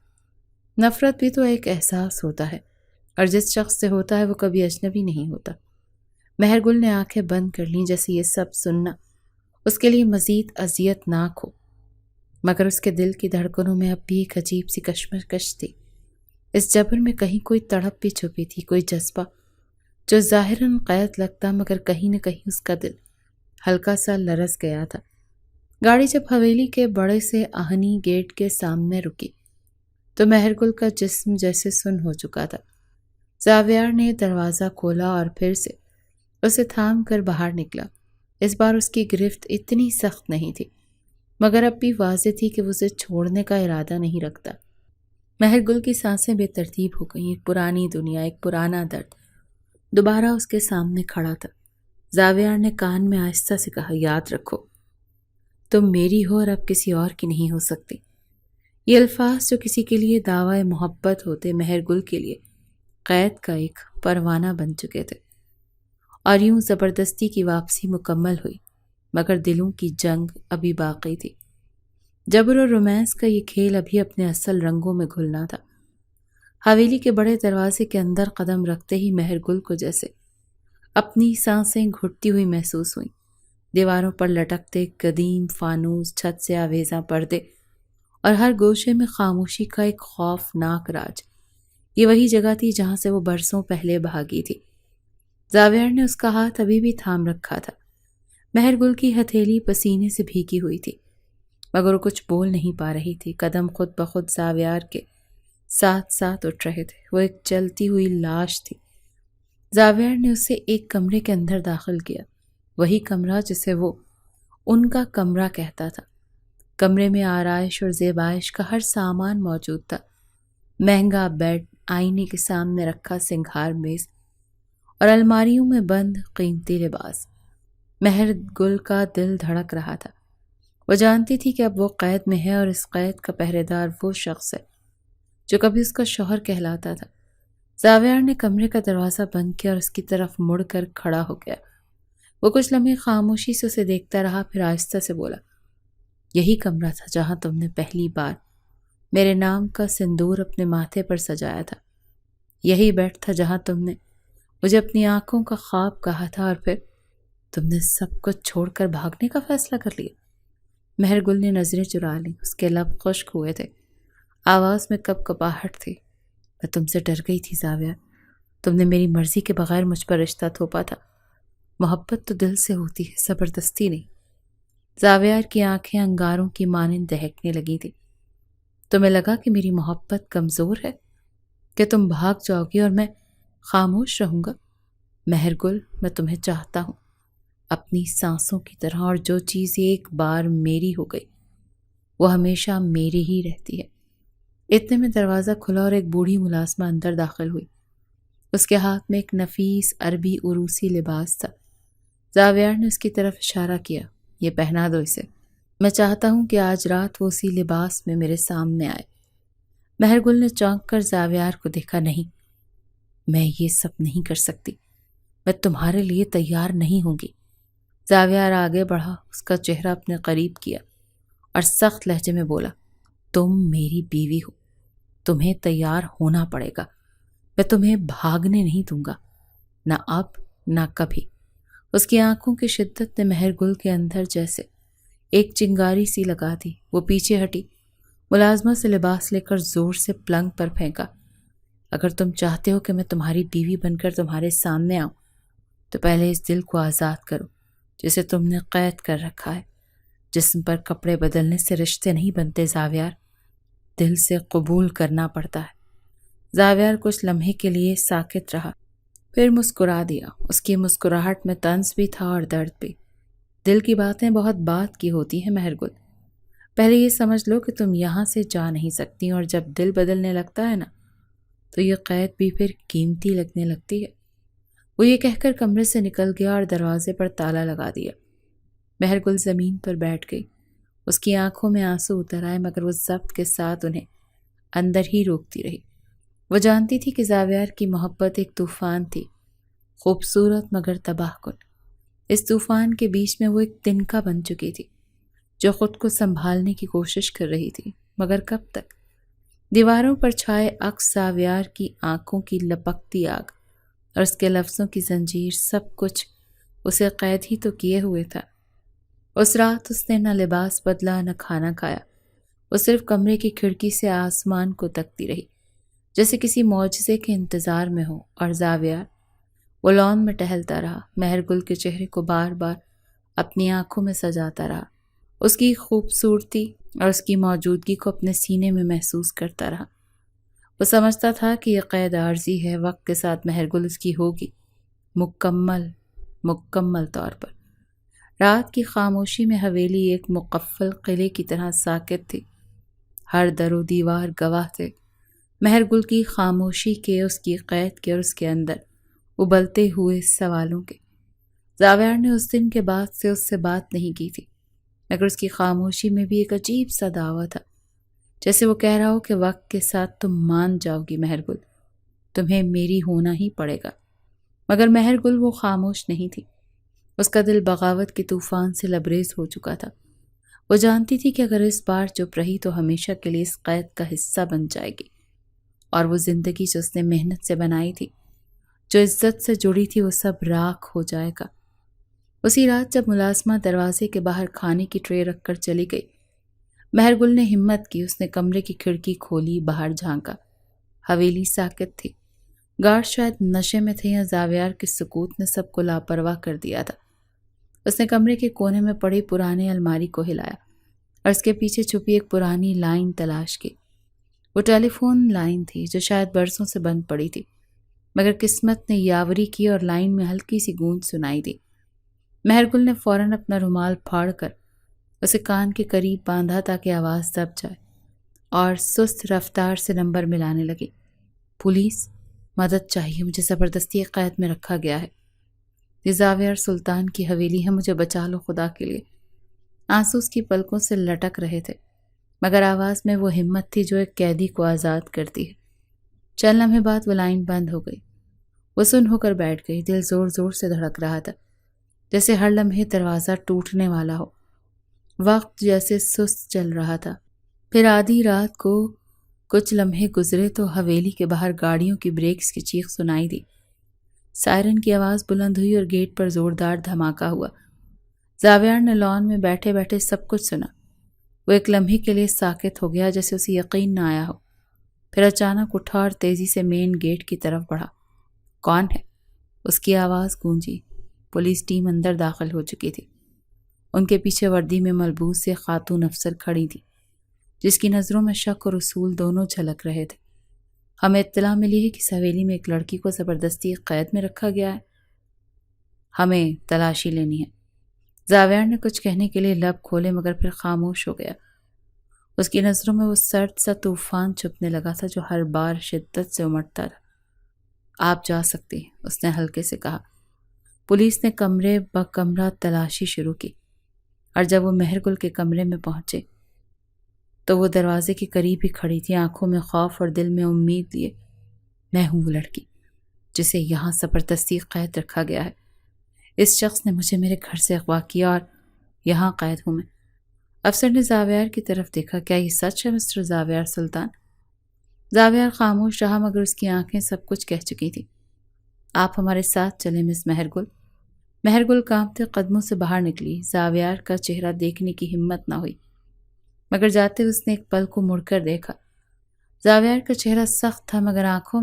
نفرت بھی تو ایک احساس ہوتا ہے، اور جس شخص سے ہوتا ہے وہ کبھی اجنبی نہیں ہوتا۔ مہر گل نے آنکھیں بند کر لیں، جیسے یہ سب سننا اس کے لیے مزید اذیت ناک ہو، مگر اس کے دل کی دھڑکنوں میں اب بھی ایک عجیب سی کشمکش تھی۔ اس جبر میں کہیں کوئی تڑپ بھی چھپی تھی، کوئی جذبہ جو ظاہراً قید لگتا، مگر کہیں نہ کہیں اس کا دل ہلکا سا لرز گیا تھا۔ گاڑی جب حویلی کے بڑے سے آہنی گیٹ کے سامنے رکی تو مہر گل کا جسم جیسے سن ہو چکا تھا۔ زاویار نے دروازہ کھولا اور پھر سے اسے تھام کر باہر نکلا۔ اس بار اس کی گرفت اتنی سخت نہیں تھی، مگر اب بھی واضح تھی کہ وہ اسے چھوڑنے کا ارادہ نہیں رکھتا۔ مہر گل کی سانسیں بے ترتیب ہو گئیں، ایک پرانی دنیا، ایک پرانا درد دوبارہ اس کے سامنے کھڑا تھا۔ زاویار نے کان میں آہستہ سے کہا، یاد رکھو، تم میری ہو اور اب کسی اور کی نہیں ہو سکتی۔ یہ الفاظ جو کسی کے لیے دعوی محبت ہوتے، مہر گل کے لیے قید کا ایک پروانہ بن چکے تھے۔ اور یوں زبردستی کی واپسی مکمل ہوئی، مگر دلوں کی جنگ ابھی باقی تھی۔ جبر اور رومانس کا یہ کھیل ابھی اپنے اصل رنگوں میں گھلنا تھا۔ حویلی کے بڑے دروازے کے اندر قدم رکھتے ہی مہر گل کو جیسے اپنی سانسیں گھٹتی ہوئی محسوس ہوئیں۔ دیواروں پر لٹکتے قدیم فانوس، چھت سے آویزاں پردے، اور ہر گوشے میں خاموشی کا ایک خوفناک راج۔ یہ وہی جگہ تھی جہاں سے وہ برسوں پہلے بھاگی تھی۔ زاویار نے اس کا ہاتھ ابھی بھی تھام رکھا تھا۔ مہر گل کی ہتھیلی پسینے سے بھیگی ہوئی تھی، مگر وہ کچھ بول نہیں پا رہی تھی۔ قدم خود بخود زاویار کے ساتھ ساتھ اٹھ رہے تھے۔ وہ ایک جلتی ہوئی لاش تھی۔ زاویار نے اسے ایک کمرے کے اندر داخل کیا، وہی کمرہ جسے وہ ان کا کمرہ کہتا تھا۔ کمرے میں آرائش اور زیبائش کا ہر سامان موجود تھا، مہنگا بیڈ، آئینے کے سامنے رکھا سنگھار میز اور الماریوں میں بند قیمتی لباس۔ مہر گل کا دل دھڑک رہا تھا۔ وہ جانتی تھی کہ اب وہ قید میں ہے اور اس قید کا پہرے دار وہ شخص ہے جو کبھی اس کا شوہر کہلاتا تھا۔ زاویار نے کمرے کا دروازہ بند کیا اور اس کی طرف مڑ کر کھڑا ہو گیا۔ وہ کچھ لمحے خاموشی سے اسے دیکھتا رہا، پھر آہستہ سے بولا، یہی کمرہ تھا جہاں تم نے پہلی بار میرے نام کا سندور اپنے ماتھے پر سجایا تھا۔ یہی بیڈ تھا جہاں تم نے مجھے اپنی آنکھوں کا خواب کہا تھا اور پھر تم نے سب کچھ چھوڑ کر بھاگنے کا فیصلہ کر لیا۔ مہر گل نے نظریں چرا لیں، اس کے لب خشک ہوئے تھے، آواز میں کپ کپاہٹ تھی۔ میں تم سے ڈر گئی تھی زاویار، تم نے میری مرضی کے بغیر مجھ پر رشتہ تھوپا تھا۔ محبت تو دل سے ہوتی ہے، زبردستی نہیں۔ زاویار کی آنکھیں انگاروں کی مانند دہکنے لگی تھی۔ تمہیں لگا کہ میری محبت کمزور ہے، کہ تم بھاگ جاؤ گی اور میں خاموش رہوں گا؟ مہر گل، میں تمہیں چاہتا ہوں اپنی سانسوں کی طرح، اور جو چیز ایک بار میری ہو گئی وہ ہمیشہ میری ہی رہتی ہے۔ اتنے میں دروازہ کھلا اور ایک بوڑھی ملازمہ اندر داخل ہوئی۔ اس کے ہاتھ میں ایک نفیس عربی عروسی لباس تھا۔ زاویار نے اس کی طرف اشارہ کیا، یہ پہنا دو اسے، میں چاہتا ہوں کہ آج رات وہ اسی لباس میں میرے سامنے آئے۔ مہر گل نے چونک کر زاویار کو دیکھا، نہیں، میں یہ سب نہیں کر سکتی، میں تمہارے لیے تیار نہیں ہوں گی۔ زاویار آگے بڑھا، اس کا چہرہ اپنے قریب کیا اور سخت لہجے میں بولا، تم میری بیوی ہو، تمہیں تیار ہونا پڑے گا، میں تمہیں بھاگنے نہیں دوں گا، نہ اب نہ کبھی۔ اس کی آنکھوں کی شدت نے مہر گل کے اندر جیسے ایک چنگاری سی لگا دی۔ وہ پیچھے ہٹی، ملازمہ سے لباس لے کر زور سے پلنگ پر پھینکا۔ اگر تم چاہتے ہو کہ میں تمہاری بیوی بن کر تمہارے سامنے آؤں تو پہلے اس دل کو آزاد کرو جسے تم نے قید کر رکھا ہے۔ جسم پر کپڑے بدلنے سے رشتے نہیں بنتے زاویار، دل سے قبول کرنا پڑتا ہے۔ زاویار کچھ لمحے کے لیے ساکت رہا، پھر مسکرا دیا۔ اس کی مسکراہٹ میں طنز بھی تھا اور درد بھی۔ دل کی باتیں بہت بات کی ہوتی ہیں مہر گل، پہلے یہ سمجھ لو کہ تم یہاں سے جا نہیں سکتی، اور جب دل بدلنے لگتا ہے نا تو یہ قید بھی پھر قیمتی لگنے لگتی ہے۔ وہ یہ کہہ کر کمرے سے نکل گیا اور دروازے پر تالا لگا دیا۔ مہر گل زمین پر بیٹھ گئی۔ اس کی آنکھوں میں آنسو اتر آئے، مگر وہ ضبط کے ساتھ انہیں اندر ہی روکتی رہی۔ وہ جانتی تھی کہ زاویار کی محبت ایک طوفان تھی، خوبصورت مگر تباہ کن۔ اس طوفان کے بیچ میں وہ ایک تنکا بن چکی تھی جو خود کو سنبھالنے کی کوشش کر رہی تھی، مگر کب تک؟ دیواروں پر چھائے عکس، زاویار کی آنکھوں کی لپکتی آگ اور اس کے لفظوں کی زنجیر، سب کچھ اسے قید ہی تو کیے ہوئے تھا۔ اس رات اس نے نہ لباس بدلا، نہ کھانا کھایا۔ وہ صرف کمرے کی کھڑکی سے آسمان کو تکتی رہی، جیسے کسی معجزے کے انتظار میں ہو، اور زاویار وہ لان میں ٹہلتا رہا، مہر گل کے چہرے کو بار بار اپنی آنکھوں میں سجاتا رہا، اس کی خوبصورتی اور اس کی موجودگی کو اپنے سینے میں محسوس کرتا رہا۔ وہ سمجھتا تھا کہ یہ قید عارضی ہے، وقت کے ساتھ مہر گل اس کی ہوگی، مکمل طور پر۔ رات کی خاموشی میں حویلی ایک مقفل قلعے کی طرح ساکت تھی۔ ہر در و دیوار گواہ تھے مہر گل کی خاموشی کے، اس کی قید کے اور اس کے اندر ابلتے ہوئے سوالوں کے۔ زاویار نے اس دن کے بعد سے اس سے بات نہیں کی تھی، مگر اس کی خاموشی میں بھی ایک عجیب سا دعویٰ تھا، جیسے وہ کہہ رہا ہو کہ وقت کے ساتھ تم مان جاؤ گی مہر گل، تمہیں میری ہونا ہی پڑے گا۔ مگر مہر گل وہ خاموش نہیں تھی، اس کا دل بغاوت کے طوفان سے لبریز ہو چکا تھا۔ وہ جانتی تھی کہ اگر اس بار چپ رہی تو ہمیشہ کے لیے اس قید کا حصہ بن جائے گی، اور وہ زندگی جو اس نے محنت سے بنائی تھی، جو عزت سے جڑی تھی، وہ سب راکھ ہو جائے گا۔ اسی رات جب ملازمہ دروازے کے باہر کھانے کی ٹرے رکھ کر چلی گئی، مہر گل نے ہمت کی، اس نے کمرے کی کھڑکی کھولی، باہر جھانکا۔ حویلی ساکت تھی، گارڈ شاید نشے میں تھے یا زاویار کے سکوت نے سب کو لاپرواہ کر دیا تھا۔ اس نے کمرے کے کونے میں پڑی پرانی الماری کو ہلایا اور اس کے پیچھے چھپی ایک پرانی لائن تلاش کی۔ وہ ٹیلی فون لائن تھی جو شاید برسوں سے بند پڑی تھی، مگر قسمت نے یاوری کی اور لائن میں ہلکی سی گونج سنائی دی۔ مہرگل نے فوراً اپنا رومال پھاڑ کر اسے کان کے قریب باندھا تاکہ آواز دب جائے، اور سست رفتار سے نمبر ملانے لگی۔ پولیس، مدد چاہیے، مجھے زبردستی قید میں رکھا گیا ہے۔ یہ زاویہ سلطان کی حویلی ہے، مجھے بچا لو خدا کے لیے۔ آنسو اس کی پلکوں سے لٹک رہے تھے، مگر آواز میں وہ ہمت تھی جو ایک قیدی کو آزاد کرتی ہے۔ چند لمحے بعد وہ لائن بند ہو گئی۔ وہ سن ہو کر بیٹھ گئی، دل زور زور سے دھڑک رہا تھا، جیسے ہر لمحے دروازہ ٹوٹنے والا ہو۔ وقت جیسے سست چل رہا تھا۔ پھر آدھی رات کو کچھ لمحے گزرے تو حویلی کے باہر گاڑیوں کی بریکس کی چیخ سنائی دی۔ سائرن کی آواز بلند ہوئی اور گیٹ پر زوردار دھماکہ ہوا۔ زاویار نے لان میں بیٹھے بیٹھے سب کچھ سنا۔ وہ ایک لمحے کے لیے ساکت ہو گیا، جیسے اسے یقین نہ آیا ہو۔ پھر اچانک اٹھا اور تیزی سے مین گیٹ کی طرف بڑھا۔ کون ہے؟ اس کی آواز گونجی۔ پولیس ٹیم اندر داخل ہو چکی تھی۔ ان کے پیچھے وردی میں ملبوس سے خاتون افسر کھڑی تھی، جس کی نظروں میں شک اور اصول دونوں جھلک رہے تھے۔ ہمیں اطلاع ملی ہے کہ اس حویلی میں ایک لڑکی کو زبردستی قید میں رکھا گیا ہے۔ ہمیں تلاشی لینی ہے۔ زاویار نے کچھ کہنے کے لیے لب کھولے، مگر پھر خاموش ہو گیا۔ اس کی نظروں میں وہ سرد سا طوفان چھپنے لگا تھا جو ہر بار شدت سے امٹتا تھا۔ آپ جا سکتی ہیں، اس نے ہلکے سے کہا۔ پولیس نے کمرے بکمرہ تلاشی شروع کی، اور جب وہ مہرگل کے کمرے میں پہنچے تو وہ دروازے کے قریب ہی کھڑی تھی، آنکھوں میں خوف اور دل میں امید لیے۔ میں ہوں وہ لڑکی جسے یہاں زبردستی قید رکھا گیا ہے۔ اس شخص نے مجھے میرے گھر سے اغوا کیا اور یہاں قید ہوں میں۔ افسر نے زاویار کی طرف دیکھا۔ کیا یہ سچ ہے مسٹر زاویار سلطان؟ زاویار خاموش رہا، مگر اس کی آنکھیں سب کچھ کہہ چکی تھی۔ آپ ہمارے ساتھ چلیں مس مہرگل۔ مہرگل کانپتے قدموں سے باہر نکلی۔ زاویار کا چہرہ دیکھنے کی ہمت نہ ہوئی، مگر جاتے اس نے ایک پل کو مڑ کر دیکھا۔ زاویار کا چہرہ سخت تھا، مگر آنکھوں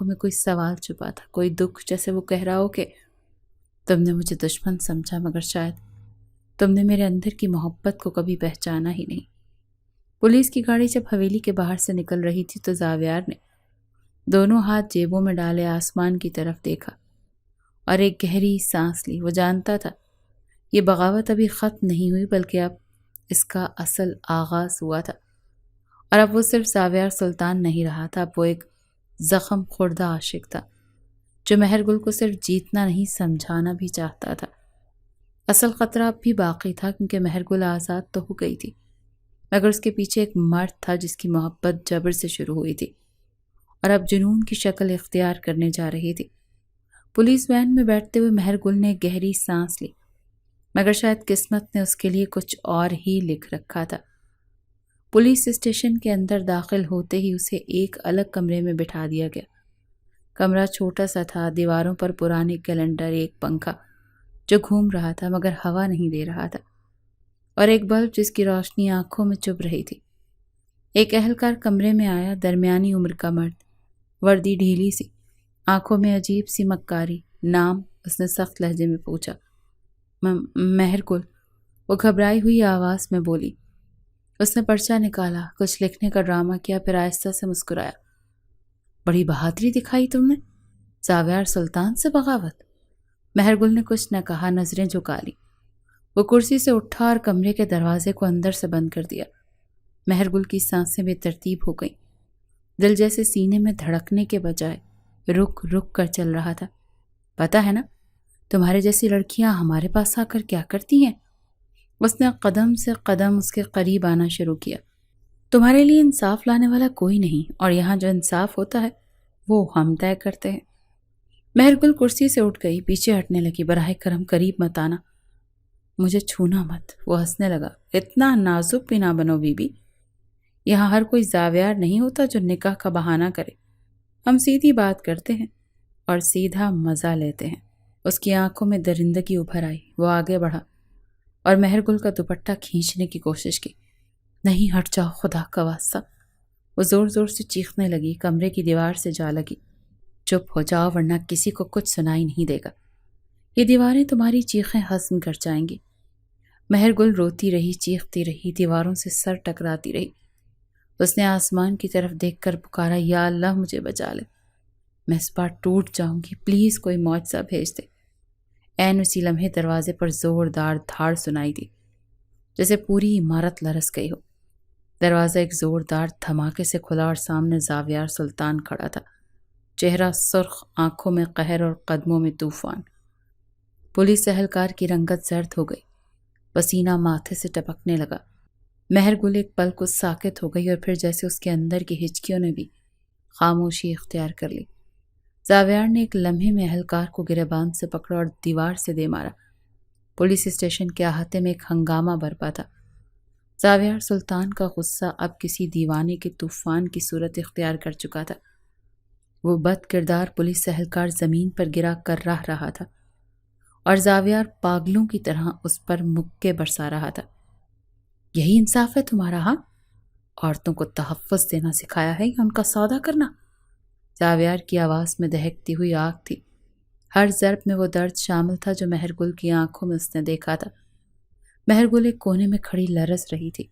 میں کوئی سوال چھپا تھا، کوئی دکھ، جیسے وہ کہہ رہا ہو کہ تم نے مجھے دشمن سمجھا، مگر شاید تم نے میرے اندر کی محبت کو کبھی پہچانا ہی نہیں۔ پولیس کی گاڑی جب حویلی کے باہر سے نکل رہی تھی تو زاویار نے دونوں ہاتھ جیبوں میں ڈالے آسمان کی طرف دیکھا اور ایک گہری سانس لی۔ وہ جانتا تھا یہ بغاوت ابھی ختم نہیں ہوئی، بلکہ اب اس کا اصل آغاز ہوا تھا، اور اب وہ صرف زاویار سلطان نہیں رہا تھا، اب وہ ایک زخم خوردہ عاشق تھا جو مہرگل کو صرف جیتنا نہیں سمجھانا بھی چاہتا تھا۔ اصل خطرہ اب بھی باقی تھا، کیونکہ مہرگل آزاد تو ہو گئی تھی، مگر اس کے پیچھے ایک مرد تھا جس کی محبت جبر سے شروع ہوئی تھی اور اب جنون کی شکل اختیار کرنے جا رہی تھی۔ پولیس وین میں بیٹھتے ہوئے مہرگل نے گہری سانس لی، مگر شاید قسمت نے اس کے لیے کچھ اور ہی لکھ رکھا تھا۔ پولیس اسٹیشن کے اندر داخل ہوتے ہی اسے ایک الگ کمرے میں بٹھا دیا گیا۔ کمرہ چھوٹا سا تھا، دیواروں پر پرانے کیلنڈر، ایک پنکھا جو گھوم رہا تھا مگر ہوا نہیں دے رہا تھا، اور ایک بلب جس کی روشنی آنکھوں میں چبھ رہی تھی۔ ایک اہلکار کمرے میں آیا، درمیانی عمر کا مرد، وردی ڈھیلی سی، آنکھوں میں عجیب سی مکاری۔ نام؟ اس نے سخت لہجے میں پوچھا۔ مہرگل، وہ گھبرائی ہوئی آواز میں بولی۔ اس نے پرچہ نکالا، کچھ لکھنے کا ڈرامہ کیا، پھر آہستہ سے مسکرایا۔ بڑی بہادری دکھائی تم نے، زاویار سلطان سے بغاوت۔ مہرگل نے کچھ نہ کہا، نظریں جھکا لی۔ وہ کرسی سے اٹھا اور کمرے کے دروازے کو اندر سے بند کر دیا۔ مہرگل کی سانسیں بے ترتیب ہو گئیں، دل جیسے سینے میں دھڑکنے کے بجائے رک رک کر چل رہا تھا۔ پتہ ہے نا تمہارے جیسی لڑکیاں ہمارے پاس آ کر کیا کرتی ہیں؟ اس نے قدم سے قدم اس کے قریب آنا شروع کیا۔ تمہارے لیے انصاف لانے والا کوئی نہیں، اور یہاں جو انصاف ہوتا ہے وہ ہم طے کرتے ہیں۔ مہرگل کرسی سے اٹھ گئی، پیچھے ہٹنے لگی۔ براہ کرم قریب مت آنا، مجھے چھونا مت۔ وہ ہنسنے لگا۔ اتنا نازک بھی نہ بنو بی بی، یہاں ہر کوئی زاویار نہیں ہوتا جو نکاح کا بہانہ کرے۔ ہم سیدھی بات کرتے ہیں اور سیدھا مزہ لیتے ہیں۔ اس کی آنکھوں میں درندگی ابھر آئی۔ وہ آگے بڑھا اور مہرگل کا دوپٹہ کھینچنے کی کوشش کی۔ نہیں، ہٹ جاؤ خدا کا واسطہ۔ وہ زور زور سے چیخنے لگی، کمرے کی دیوار سے جا لگی۔ چپ ہو جاؤ ورنہ کسی کو کچھ سنائی نہیں دے گا، یہ دیواریں تمہاری چیخیں ہضم کر جائیں گی۔ مہرگل روتی رہی، چیختی رہی، دیواروں سے سر ٹکراتی رہی۔ اس نے آسمان کی طرف دیکھ کر پکارا، یا اللہ مجھے بچا لے، میں اس بار ٹوٹ جاؤں گی، پلیز کوئی معجزہ بھیج دے۔ عین اسی لمحے دروازے پر زوردار دھاڑ سنائی دی، جیسے پوری عمارت لرز گئی ہو۔ دروازہ ایک زوردار دھماکے سے کھلا اور سامنے زاویار سلطان کھڑا تھا، چہرہ سرخ، آنکھوں میں قہر اور قدموں میں طوفان۔ پولیس اہلکار کی رنگت زرد ہو گئی، پسینہ ماتھے سے ٹپکنے لگا۔ مہر گل ایک پل کو ساکت ہو گئی اور پھر جیسے اس کے اندر کی ہچکیوں نے بھی خاموشی اختیار کر لی۔ زاویار نے ایک لمحے میں اہلکار کو گریبان سے پکڑا اور دیوار سے دے مارا۔ پولیس اسٹیشن کے احاطے میں ایک ہنگامہ برپا تھا۔ زاویار سلطان کا غصہ اب کسی دیوانے کے طوفان کی صورت اختیار کر چکا تھا۔ وہ بد کردار پولیس اہلکار زمین پر گرا کر رہا تھا اور زاویار پاگلوں کی طرح اس پر مکے برسا رہا تھا۔ یہی انصاف ہے تمہارا؟ ہاں، عورتوں کو تحفظ دینا سکھایا ہے یا ان کا سودا کرنا؟ زاویار کی آواز میں دہکتی ہوئی آگ تھی، ہر ضرب میں وہ درد شامل تھا جو مہر گل کی آنکھوں میں اس نے دیکھا تھا۔ مہر گل ایک کونے میں کھڑی لرز رہی تھی،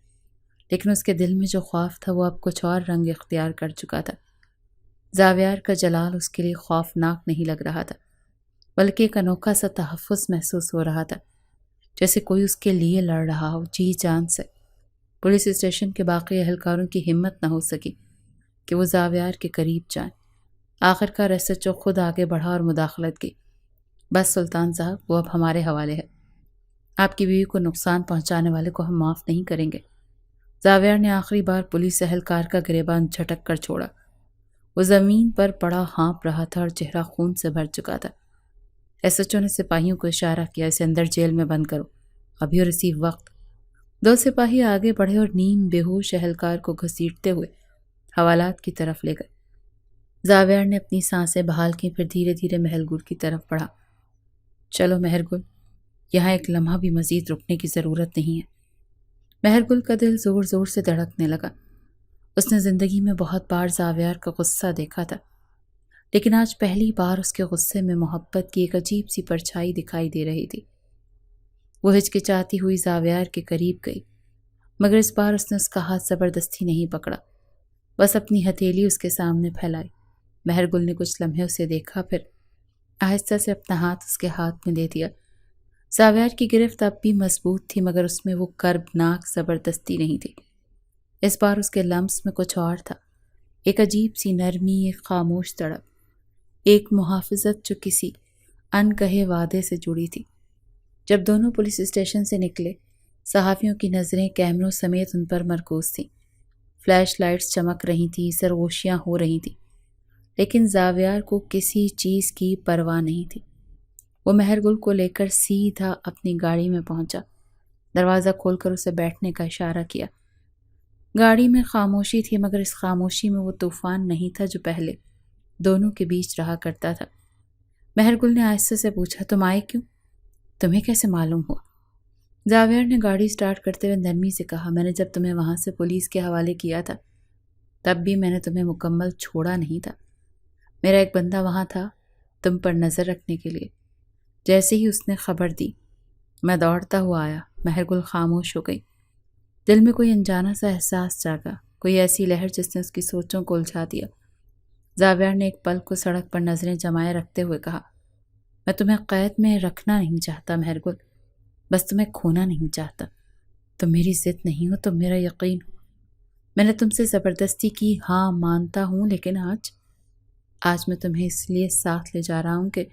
لیکن اس کے دل میں جو خوف تھا وہ اب کچھ اور رنگ اختیار کر چکا تھا۔ زاویار کا جلال اس کے لیے خوفناک نہیں لگ رہا تھا، بلکہ ایک انوکھا سا تحفظ محسوس ہو رہا تھا، جیسے کوئی اس کے لیے لڑ رہا ہو جی جان سے۔ پولیس اسٹیشن کے باقی اہلکاروں کی ہمت نہ ہو سکی کہ وہ زاویار کے قریب جائیں۔ آخر کار ایس ایچ او خود آگے بڑھا اور مداخلت کی۔ بس سلطان صاحب، وہ اب ہمارے حوالے ہے، آپ کی بیوی کو نقصان پہنچانے والے کو ہم معاف نہیں کریں گے۔ زاویار نے آخری بار پولیس اہلکار کا گریبان جھٹک کر چھوڑا۔ وہ زمین پر پڑا ہانپ رہا تھا اور چہرہ خون سے بھر چکا تھا۔ ایس ایچ او نے سپاہیوں کو اشارہ کیا، اسے اندر جیل میں بند کرو، ابھی اور اسی وقت۔ 2 سپاہی آگے بڑھے اور نیم بے ہوش اہلکار کو گھسیٹتے ہوئے حوالات کی طرف لے گئے۔ زاویار نے اپنی سانسیں بحال کی، پھر دھیرے دھیرے مہر گل کی طرف بڑھا۔ چلو مہر گل، یہاں ایک لمحہ بھی مزید رکنے کی ضرورت نہیں ہے۔ مہر گل کا دل زور زور سے دھڑکنے لگا۔ اس نے زندگی میں بہت بار زاویار کا غصہ دیکھا تھا، لیکن آج پہلی بار اس کے غصے میں محبت کی ایک عجیب سی پرچھائی دکھائی دے رہی تھی۔ وہ ہچکچاتی ہوئی زاویار کے قریب گئی، مگر اس بار اس نے اس کا ہاتھ زبردستی نہیں پکڑا، بس اپنی ہتھیلی اس کے سامنے پھیلائی۔ مہر گل نے کچھ لمحے اسے دیکھا، پھر آہستہ سے اپنا ہاتھ اس کے ہاتھ میں دے دیا۔ زاویار کی گرفت اب بھی مضبوط تھی، مگر اس میں وہ کربناک زبردستی نہیں تھی۔ اس بار اس کے لمس میں کچھ اور تھا، ایک عجیب سی نرمی، ایک خاموش تڑپ، ایک محافظت جو کسی انکہے وعدے سے جڑی تھی۔ جب دونوں پولیس اسٹیشن سے نکلے، صحافیوں کی نظریں کیمروں سمیت ان پر مرکوز تھیں۔ فلیش لائٹس چمک رہی تھیں، سرگوشیاں ہو رہی تھیں، لیکن زاویار کو کسی چیز کی پرواہ نہیں تھی۔ وہ مہر گل کو لے کر سیدھا اپنی گاڑی میں پہنچا، دروازہ کھول کر اسے بیٹھنے کا اشارہ کیا۔ گاڑی میں خاموشی تھی، مگر اس خاموشی میں وہ طوفان نہیں تھا جو پہلے دونوں کے بیچ رہا کرتا تھا۔ مہر گل نے آہستہ سے پوچھا، تم آئے کیوں؟ تمہیں کیسے معلوم ہوا؟ زاویار نے گاڑی سٹارٹ کرتے ہوئے نرمی سے کہا، میں نے جب تمہیں وہاں سے پولیس کے حوالے کیا تھا تب بھی میں نے تمہیں مکمل چھوڑا نہیں تھا۔ میرا ایک بندہ وہاں تھا تم پر نظر رکھنے کے لیے۔ جیسے ہی اس نے خبر دی میں دوڑتا ہوا آیا۔ مہر گل خاموش ہو گئی، دل میں کوئی انجانا سا احساس جاگا، کوئی ایسی لہر جس نے اس کی سوچوں کو الجھا دیا۔ زاویار نے ایک پل کو سڑک پر نظریں جمائے رکھتے ہوئے کہا، میں تمہیں قید میں رکھنا نہیں چاہتا مہر گل، بس تمہیں کھونا نہیں چاہتا۔ تم میری ضد نہیں ہو، تم میرا یقین ہو۔ میں نے تم سے زبردستی کی، ہاں مانتا ہوں، لیکن آج میں تمہیں اس لیے ساتھ لے جا رہا ہوں کہ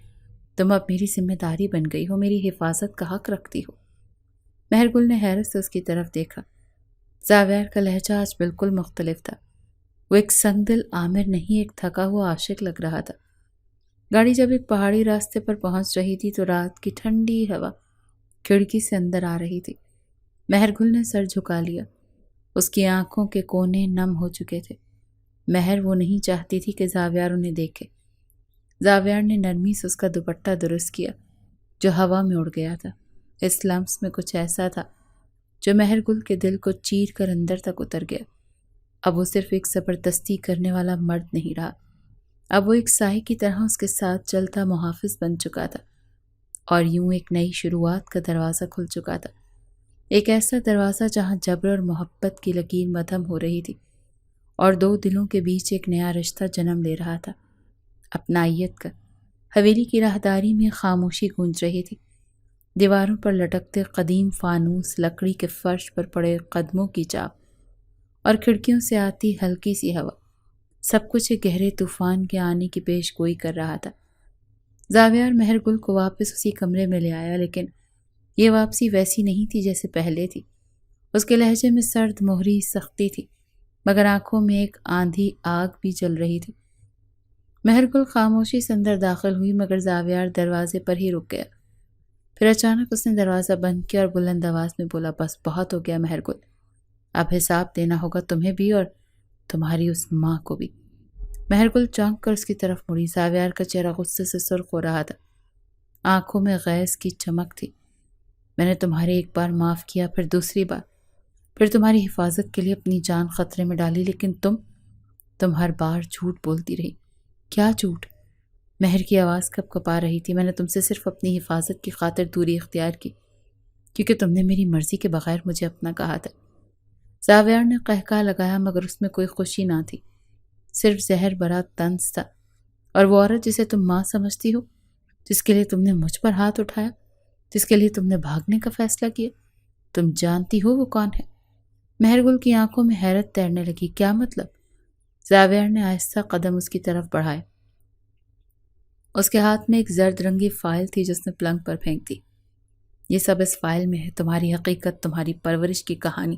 تم اب میری ذمہ داری بن گئی ہو، میری حفاظت کا حق رکھتی ہو۔ مہر گل نے حیرت سے اس کی طرف دیکھا۔ زاویار کا لہجہ آج بالکل مختلف تھا۔ وہ ایک سنگ دل آمر نہیں، ایک تھکا ہوا عاشق لگ رہا تھا۔ گاڑی جب ایک پہاڑی راستے پر پہنچ رہی تھی تو رات کی ٹھنڈی ہوا کھڑکی سے اندر آ رہی تھی۔ مہر گل نے سر جھکا لیا، اس کی آنکھوں کے کونے نم ہو چکے تھے۔ مہر وہ نہیں چاہتی تھی کہ زاویار انہیں دیکھے۔ زاویار نے نرمی سے اس کا دوپٹہ درست کیا جو ہوا میں اڑ گیا تھا۔ اس لمس میں کچھ ایسا تھا جو مہر گل کے دل کو چیر کر اندر تک اتر گیا۔ اب وہ صرف ایک زبردستی کرنے والا مرد نہیں رہا، اب وہ ایک سائے کی طرح اس کے ساتھ چلتا محافظ بن چکا تھا، اور یوں ایک نئی شروعات کا دروازہ کھل چکا تھا، ایک ایسا دروازہ جہاں جبر اور محبت کی لکیر مدھم ہو رہی تھی۔ اور دو دلوں کے بیچ ایک نیا رشتہ جنم لے رہا تھا، اپنائیت کا۔ حویلی کی راہداری میں خاموشی گونج رہی تھی، دیواروں پر لٹکتے قدیم فانوس، لکڑی کے فرش پر پڑے قدموں کی چاپ اور کھڑکیوں سے آتی ہلکی سی ہوا، سب کچھ ایک گہرے طوفان کے آنے کی پیش گوئی کر رہا تھا۔ زاویہ مہر گل کو واپس اسی کمرے میں لے آیا، لیکن یہ واپسی ویسی نہیں تھی جیسے پہلے تھی۔ اس کے لہجے میں سرد مہری سختی تھی، مگر آنکھوں میں ایک آندھی آگ بھی جل رہی تھی۔ مہر گل خاموشی سے اندر داخل ہوئی، مگر زاویہ دروازے پر ہی رک گیا۔ پھر اچانک اس نے دروازہ بند کیا اور بلند آواز میں بولا، بس بہت ہو گیا مہر گل، اب حساب دینا ہوگا تمہیں بھی اور تمہاری اس ماں کو بھی۔ مہر گل چونک کر اس کی طرف مڑی۔ زاویہ کا چہرہ غصے سے سرخ ہو رہا تھا، آنکھوں میں غیظ کی چمک تھی۔ میں نے تمہارے ایک بار معاف کیا، پھر دوسری بار، پھر تمہاری حفاظت کے لیے اپنی جان خطرے میں ڈالی، لیکن تم ہر بار جھوٹ بولتی رہی۔ کیا جھوٹ؟ مہر کی آواز کپ کپا رہی تھی۔ میں نے تم سے صرف اپنی حفاظت کی خاطر دوری اختیار کی، کیونکہ تم نے میری مرضی کے بغیر مجھے اپنا کہا تھا۔ زاویہ نے قہقہ لگایا، مگر اس میں کوئی خوشی نہ تھی، صرف زہر بھرا طنز تھا۔ اور وہ عورت جسے تم ماں سمجھتی ہو، جس کے لیے تم نے مجھ پر ہاتھ اٹھایا، جس کے لیے تم نے بھاگنے کا فیصلہ کیا، تم جانتی ہو وہ کون ہے؟ مہر گل کی آنکھوں میں حیرت تیرنے لگی۔ کیا مطلب؟ زاویہ نے آہستہ قدم اس کی طرف بڑھائے۔ اس کے ہاتھ میں ایک زرد رنگی فائل تھی جس نے پلنگ پر پھینک دی۔ یہ سب اس فائل میں ہے، تمہاری حقیقت، تمہاری پرورش کی کہانی،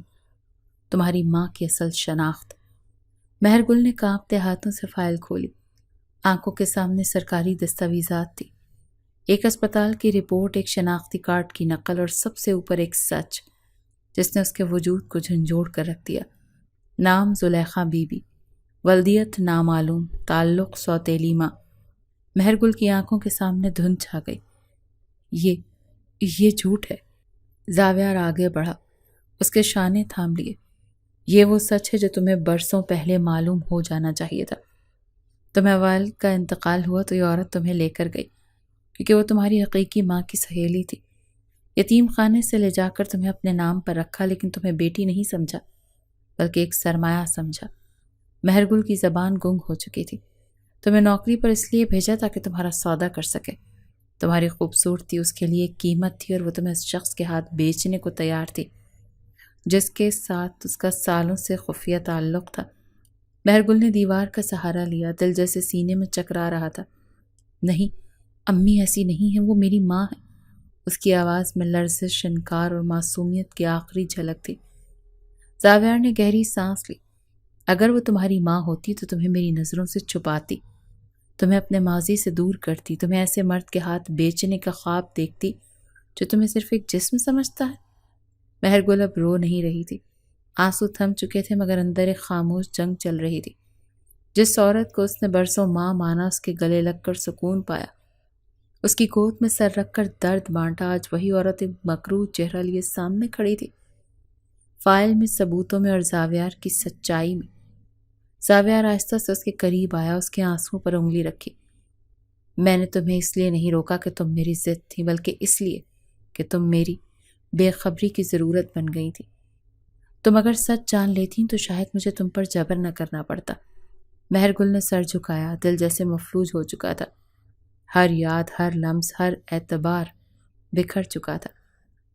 تمہاری ماں کی اصل شناخت۔ مہر گل نے کانپتے ہاتھوں سے فائل کھولی۔ آنکھوں کے سامنے سرکاری دستاویزات تھی، ایک اسپتال کی رپورٹ، ایک شناختی کارڈ کی نقل، اور سب سے اوپر ایک سچ جس نے اس کے وجود کو جھنجھوڑ کر رکھ دیا۔ نام زلیخا بی بی، ولدیت نامعلوم، تعلق سوتیلی ماں۔ مہر گل کی آنکھوں کے سامنے دھند چھا گئی۔ یہ جھوٹ ہے۔ زاویہ آگے بڑھا، اس کے شانے تھام لیے۔ یہ وہ سچ ہے جو تمہیں برسوں پہلے معلوم ہو جانا چاہیے تھا۔ تمہیں والد کا انتقال ہوا تو یہ عورت تمہیں لے کر گئی، کیونکہ وہ تمہاری حقیقی ماں کی سہیلی تھی۔ یتیم خانے سے لے جا کر تمہیں اپنے نام پر رکھا، لیکن تمہیں بیٹی نہیں سمجھا بلکہ ایک سرمایہ سمجھا۔ مہر گل کی زبان گنگ ہو چکی تھی۔ تمہیں نوکری پر اس لیے بھیجا تاکہ تمہارا سودا کر سکے۔ تمہاری خوبصورتی اس کے لیے ایک قیمت تھی، اور وہ تمہیں اس شخص کے ہاتھ بیچنے کو تیار تھی جس کے ساتھ اس کا سالوں سے خفیہ تعلق تھا۔ مہر گل نے دیوار کا سہارا لیا، دل جیسے سینے میں چکرا رہا تھا۔ نہیں، امی ایسی نہیں ہے، وہ میری ماں ہے۔ اس کی آواز میں لرزش، انکار اور معصومیت کی آخری جھلک تھی۔ زاویہ نے گہری سانس لی۔ اگر وہ تمہاری ماں ہوتی تو تمہیں میری نظروں سے چھپاتی، تمہیں اپنے ماضی سے دور کرتی، تمہیں ایسے مرد کے ہاتھ بیچنے کا خواب دیکھتی جو تمہیں صرف ایک جسم سمجھتا ہے۔ مہر گل اب رو نہیں رہی تھی، آنسو تھم چکے تھے، مگر اندر ایک خاموش جنگ چل رہی تھی۔ جس عورت کو اس نے برسوں ماں مانا، اس کے گلے لگ کر سکون پایا، اس کی گود میں سر رکھ کر درد بانٹا، آج وہی عورت ایک مکروہ چہرہ لیے سامنے کھڑی تھی، فائل میں، ثبوتوں میں اور زاویہ کی سچائی میں۔ زاویہ آہستہ سے اس کے قریب آیا، اس کے آنسوؤں پر انگلی رکھی۔ میں نے تمہیں اس لیے نہیں روکا کہ تم میری ضد تھی، بلکہ اس لیے کہ تم میری بے خبری کی ضرورت بن گئی تھی۔ تم اگر سچ جان لیتی تو شاید مجھے تم پر جبر نہ کرنا پڑتا۔ مہر گل نے سر جھکایا، دل جیسے مفلوج ہو چکا تھا۔ ہر یاد، ہر لمس، ہر اعتبار بکھر چکا تھا۔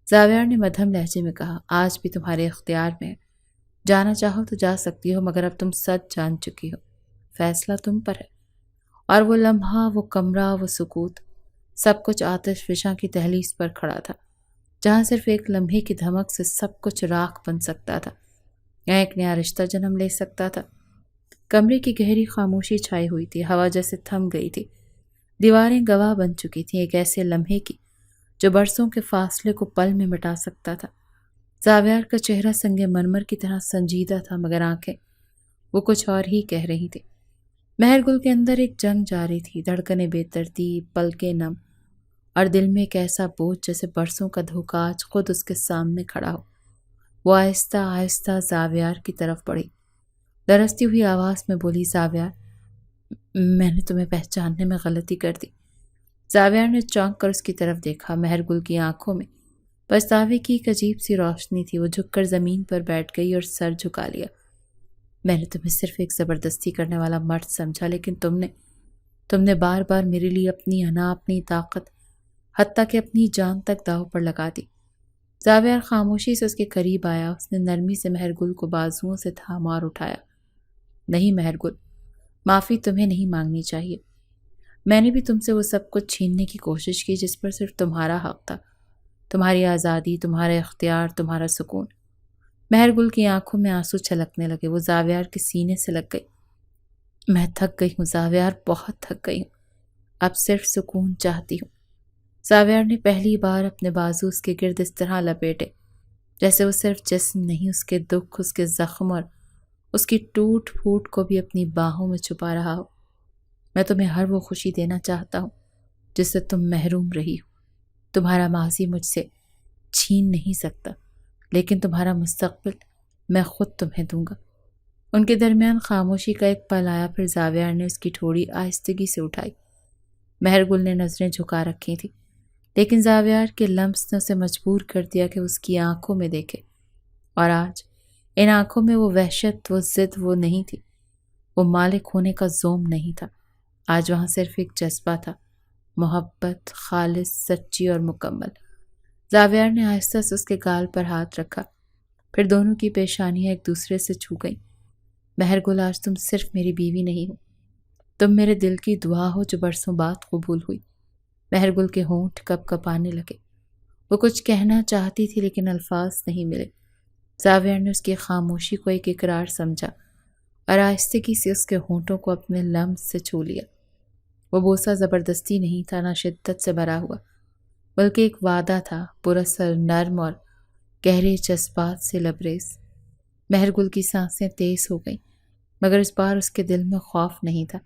زاویہ نے مدھم لہجے میں کہا، آج بھی تمہارے اختیار میں ہے، جانا چاہو تو جا سکتی ہو، مگر اب تم سچ جان چکی ہو، فیصلہ تم پر ہے۔ اور وہ لمحہ، وہ کمرہ، وہ سکوت، سب کچھ آتش فشاں کی دہلیز پر کھڑا تھا، جہاں صرف ایک لمحے کی دھمک سے سب کچھ راکھ بن سکتا تھا، یہاں ایک نیا رشتہ جنم لے سکتا تھا۔ کمرے کی گہری خاموشی چھائی ہوئی تھی، ہوا جیسے تھم گئی تھی، دیواریں گواہ بن چکی تھیں ایک ایسے لمحے کی جو برسوں کے فاصلے کو پل میں مٹا سکتا تھا۔ زاویہ کا چہرہ سنگ مرمر کی طرح سنجیدہ تھا، مگر آنکھیں وہ کچھ اور ہی کہہ رہی تھی۔ مہر گل کے اندر ایک جنگ جاری تھی، دھڑکنیں بے ترتیب، پلکیں نم، اور دل میں ایک ایسا بوجھ جیسے برسوں کا دھوکہ آج خود اس کے سامنے کھڑا ہو۔ وہ آہستہ آہستہ زاویہ کی طرف بڑھی، لرزتی ہوئی آواز میں بولی، زاویہ، میں نے تمہیں پہچاننے میں غلطی کر دی۔ زاویہ نے چونک کر اس کی طرف دیکھا۔ مہر گل کی آنکھوں میں پچھتاوے کی ایک عجیب سی روشنی تھی۔ وہ جھک کر زمین پر بیٹھ گئی اور سر جھکا لیا۔ میں نے تمہیں صرف ایک زبردستی کرنے والا مرد سمجھا، لیکن تم نے بار بار میرے لیے اپنی انا، اپنی طاقت، حتیٰ کہ اپنی جان تک داؤ پر لگا دی۔ زاویار خاموشی سے اس کے قریب آیا۔ اس نے نرمی سے مہر گل کو بازوؤں سے تھاما اور اٹھایا۔ نہیں مہر گل، معافی تمہیں نہیں مانگنی چاہیے۔ میں نے بھی تم سے وہ سب کچھ چھیننے کی کوشش کی جس پر صرف تمہارا حق تھا، تمہاری آزادی، تمہارا اختیار، تمہارا سکون۔ مہر گل کی آنکھوں میں آنسو چھلکنے لگے۔ وہ زاویار کے سینے سے لگ گئی۔ میں تھک گئی ہوں زاویار، بہت تھک گئی ہوں، اب صرف سکون چاہتی ہوں۔ زاویار نے پہلی بار اپنے بازو اس کے گرد اس طرح لپیٹے جیسے وہ صرف جسم نہیں، اس کے دکھ، اس کے زخم اور اس کی ٹوٹ پھوٹ کو بھی اپنی باہوں میں چھپا رہا ہو۔ میں تمہیں ہر وہ خوشی دینا چاہتا ہوں جس سے تم محروم رہی ہو۔ تمہارا ماضی مجھ سے چھین نہیں سکتا، لیکن تمہارا مستقبل میں خود تمہیں دوں گا۔ ان کے درمیان خاموشی کا ایک پل آیا، پھر زاویار نے اس کی ٹھوڑی آہستگی سے اٹھائی۔ مہر گل نے نظریں جھکا رکھی تھی، لیکن زاویار کے لمس نے اسے مجبور کر دیا کہ اس کی آنکھوں میں دیکھے، اور آج ان آنکھوں میں وہ وحشت، وہ ضد وہ نہیں تھی، وہ مالک ہونے کا زوم نہیں تھا۔ آج وہاں صرف ایک جذبہ تھا، محبت، خالص، سچی اور مکمل۔ زاویار نے آہستہ سے اس کے گال پر ہاتھ رکھا، پھر دونوں کی پیشانیاں ایک دوسرے سے چھو گئیں۔ مہر گل، آج تم صرف میری بیوی نہیں ہو، تم میرے دل کی دعا ہو جو برسوں بعد قبول ہوئی۔ مہر گل کے ہونٹ کپ کپانے لگے۔ وہ کچھ کہنا چاہتی تھی لیکن الفاظ نہیں ملے۔ زاویار نے اس کی خاموشی کو ایک اقرار سمجھا اور آہستگی سے اس کے ہونٹوں کو اپنے لمس سے چھو لیا۔ وہ بوسہ زبردستی نہیں تھا، نہ شدت سے بھرا ہوا، بلکہ ایک وعدہ تھا، پراثر، نرم اور گہرے جذبات سے لبریز۔ مہر گل کی سانسیں تیز ہو گئیں، مگر اس بار اس کے دل میں خوف نہیں تھا،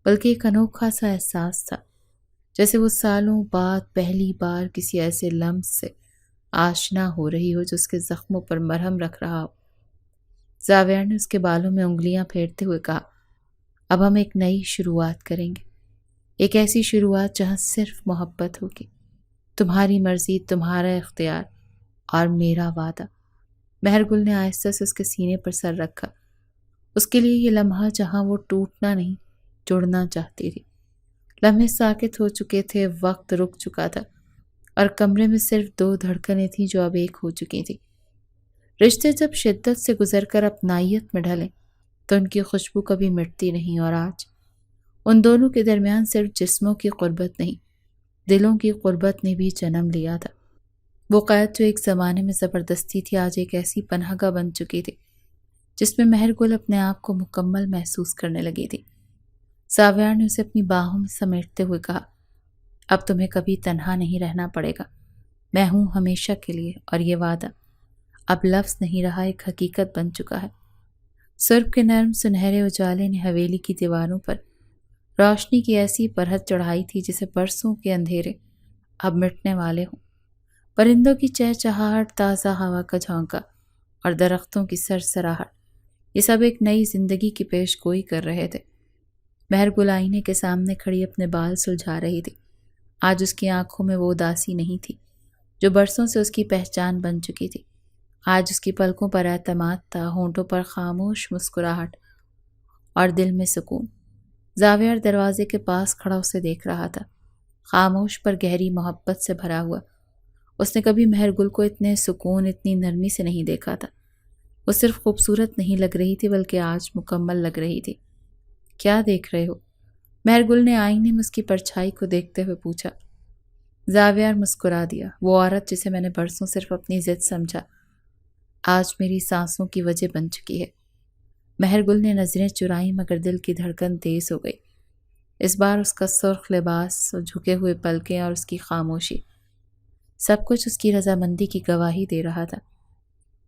بلکہ ایک انوکھا سا احساس تھا، جیسے وہ سالوں بعد پہلی بار کسی ایسے لمس سے آشنا ہو رہی ہو جو اس کے زخموں پر مرہم رکھ رہا ہو۔ زاویار نے اس کے بالوں میں انگلیاں پھیرتے ہوئے کہا، اب ہم ایک نئی شروعات کریں گے، ایک ایسی شروعات جہاں صرف محبت ہوگی، تمہاری مرضی، تمہارا اختیار اور میرا وعدہ۔ مہر گل نے آہستہ سے اس کے سینے پر سر رکھا، اس کے لیے یہ لمحہ جہاں وہ ٹوٹنا نہیں، جڑنا چاہتی تھی۔ لمحے ساکت ہو چکے تھے، وقت رک چکا تھا، اور کمرے میں صرف دو دھڑکنیں تھیں جو اب ایک ہو چکی تھیں۔ رشتے جب شدت سے گزر کر اپنائیت میں ڈھلیں تو ان کی خوشبو کبھی مٹتی نہیں، اور آج ان دونوں کے درمیان صرف جسموں کی قربت نہیں، دلوں کی قربت نے بھی جنم لیا تھا۔ وہ قید جو ایک زمانے میں زبردستی تھی، آج ایک ایسی پناہ گاہ بن چکی تھی جس میں مہر گل اپنے آپ کو مکمل محسوس کرنے لگی تھی۔ زاویار نے اسے اپنی باہوں میں سمیٹتے ہوئے کہا، اب تمہیں کبھی تنہا نہیں رہنا پڑے گا، میں ہوں ہمیشہ کے لیے، اور یہ وعدہ اب لفظ نہیں رہا، ایک حقیقت بن چکا ہے۔ سرب کے نرم سنہرے اجالے نے حویلی کی دیواروں پر روشنی کی ایسی پرہت چڑھائی تھی جسے برسوں کے اندھیرے اب مٹنے والے ہوں۔ پرندوں کی چہچہاہٹ، تازہ ہوا کا جھونکا اور درختوں کی سرسراہٹ، یہ سب ایک نئی زندگی کی پیش گوئی کر رہے تھے۔ مہر گل آئینے کے سامنے کھڑی اپنے بال سلجھا رہی تھی۔ آج اس کی آنکھوں میں وہ اداسی نہیں تھی جو برسوں سے اس کی پہچان بن چکی تھی۔ آج اس کی پلکوں پر اعتماد تھا، ہونٹوں پر خاموش مسکراہٹ اور دل میں سکون۔ زاویار دروازے کے پاس کھڑا اسے دیکھ رہا تھا، خاموش پر گہری محبت سے بھرا ہوا۔ اس نے کبھی مہر گل کو اتنے سکون، اتنی نرمی سے نہیں دیکھا تھا۔ وہ صرف خوبصورت نہیں لگ رہی تھی بلکہ آج مکمل لگ رہی تھی۔ کیا دیکھ رہے ہو؟ مہر گل نے آئینے میں اس کی پرچھائی کو دیکھتے ہوئے پوچھا۔ زاویار مسکرا دیا۔ وہ عورت جسے میں نے برسوں صرف اپنی ضد سمجھا، آج میری سانسوں کی وجہ بن چکی ہے۔ مہر گل نے نظریں چرائیں مگر دل کی دھڑکن تیز ہو گئی۔ اس بار اس کا سرخ لباس، جھکے ہوئے پلکیں اور اس کی خاموشی، سب کچھ اس کی رضامندی کی گواہی دے رہا تھا۔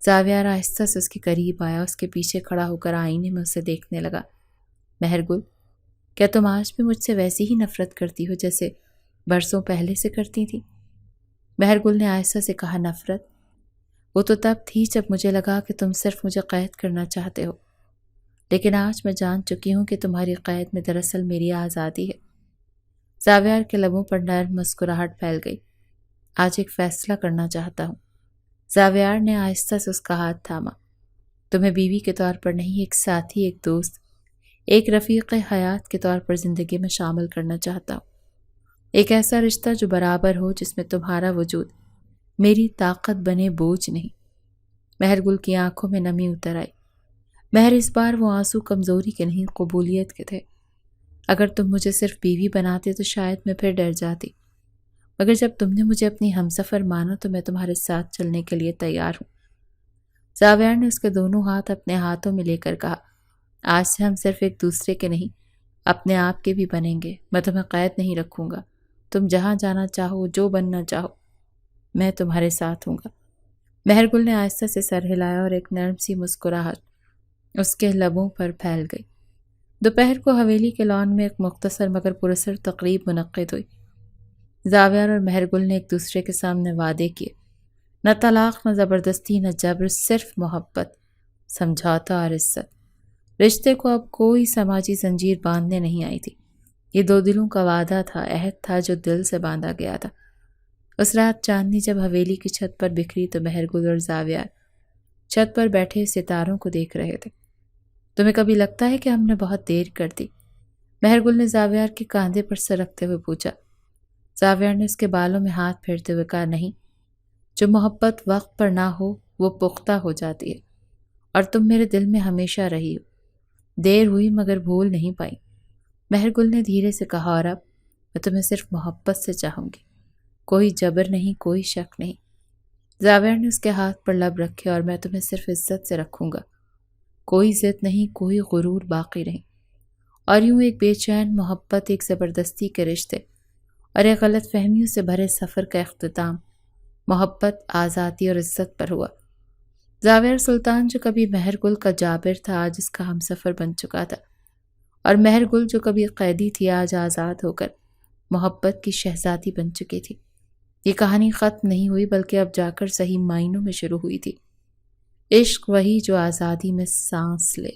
زاویار آہستہ سے اس کے قریب آیا، اس کے پیچھے کھڑا ہو کر آئینے میں اسے دیکھنے لگا۔ مہر گل، کیا تم آج بھی مجھ سے ویسی ہی نفرت کرتی ہو جیسے برسوں پہلے سے کرتی تھی؟ مہر گل نے آہستہ سے کہا، نفرت؟ وہ تو تب تھی جب مجھے لگا کہ تم صرف مجھے قید کرنا چاہتے ہو، لیکن آج میں جان چکی ہوں کہ تمہاری قید میں دراصل میری آزادی ہے۔ زاویار کے لبوں پر نرم مسکراہٹ پھیل گئی۔ آج ایک فیصلہ کرنا چاہتا ہوں۔ زاویار نے آہستہ سے اس کا ہاتھ تھاما۔ تمہیں بیوی کے طور پر نہیں، ایک ساتھی، ایک دوست، ایک رفیق حیات کے طور پر زندگی میں شامل کرنا چاہتا ہوں۔ ایک ایسا رشتہ جو برابر ہو، جس میں تمہارا وجود میری طاقت بنے، بوجھ نہیں۔ مہر گل کی آنکھوں میں نمی اتر آئی، مہر اس بار وہ آنسو کمزوری کے نہیں، قبولیت کے تھے۔ اگر تم مجھے صرف بیوی بناتے تو شاید میں پھر ڈر جاتی، مگر جب تم نے مجھے اپنی ہمسفر مانا تو میں تمہارے ساتھ چلنے کے لیے تیار ہوں۔ زاویار نے اس کے دونوں ہاتھ اپنے ہاتھوں میں لے کر کہا، آج سے ہم صرف ایک دوسرے کے نہیں، اپنے آپ کے بھی بنیں گے۔ میں تمہیں قید نہیں رکھوں گا، تم جہاں جانا چاہو، جو بننا چاہو، میں تمہارے ساتھ ہوں گا۔ مہر گل نے آہستہ سے سر ہلایا اور ایک نرم سی مسکراہٹ اس کے لبوں پر پھیل گئی۔ دوپہر کو حویلی کے لان میں ایک مختصر مگر پراثر تقریب منعقد ہوئی۔ زاویار اور مہر گل نے ایک دوسرے کے سامنے وعدے کیے، نہ طلاق، نہ زبردستی، نہ جبر، صرف محبت، سمجھوتا اور عزت۔ رشتے کو اب کوئی سماجی زنجیر باندھنے نہیں آئی تھی، یہ دو دلوں کا وعدہ تھا، عہد تھا جو دل سے باندھا گیا تھا۔ اس رات چاندنی جب حویلی کی چھت پر بکھری تو مہر گل اور زاویار چھت پر بیٹھے ستاروں کو دیکھ رہے تھے۔ تمہیں کبھی لگتا ہے کہ ہم نے بہت دیر کر دی؟ مہر گل نے زاویار کے کاندھے پر سر رکھتے ہوئے پوچھا۔ زاویار نے اس کے بالوں میں ہاتھ پھیرتے ہوئے کہا، نہیں، جو محبت وقت پر نہ ہو وہ پختہ ہو جاتی ہے، اور تم میرے دل میں ہمیشہ رہی ہو۔ دیر ہوئی مگر بھول نہیں پائی۔ مہر گل نے دھیرے سے کہا، اور اب میں تمہیں صرف محبت سے چاہوں گی، کوئی جبر نہیں، کوئی شک نہیں۔ زاویار نے اس کے ہاتھ پر لب رکھے، اور میں تمہیں صرف عزت سے رکھوں گا، کوئی ضد نہیں، کوئی غرور باقی نہیں۔ اور یوں ایک بے چین محبت، ایک زبردستی کے رشتے اور ایک غلط فہمیوں سے بھرے سفر کا اختتام محبت، آزادی اور عزت پر ہوا۔ زاویار سلطان جو کبھی مہر گل کا جابر تھا، آج اس کا ہمسفر بن چکا تھا، اور مہر گل جو کبھی قیدی تھی، آج آزاد ہو کر محبت کی شہزادی بن چکی تھی۔ یہ کہانی ختم نہیں ہوئی، بلکہ اب جا کر صحیح معنوں میں شروع ہوئی تھی۔ عشق وہی جو آزادی میں سانس لے۔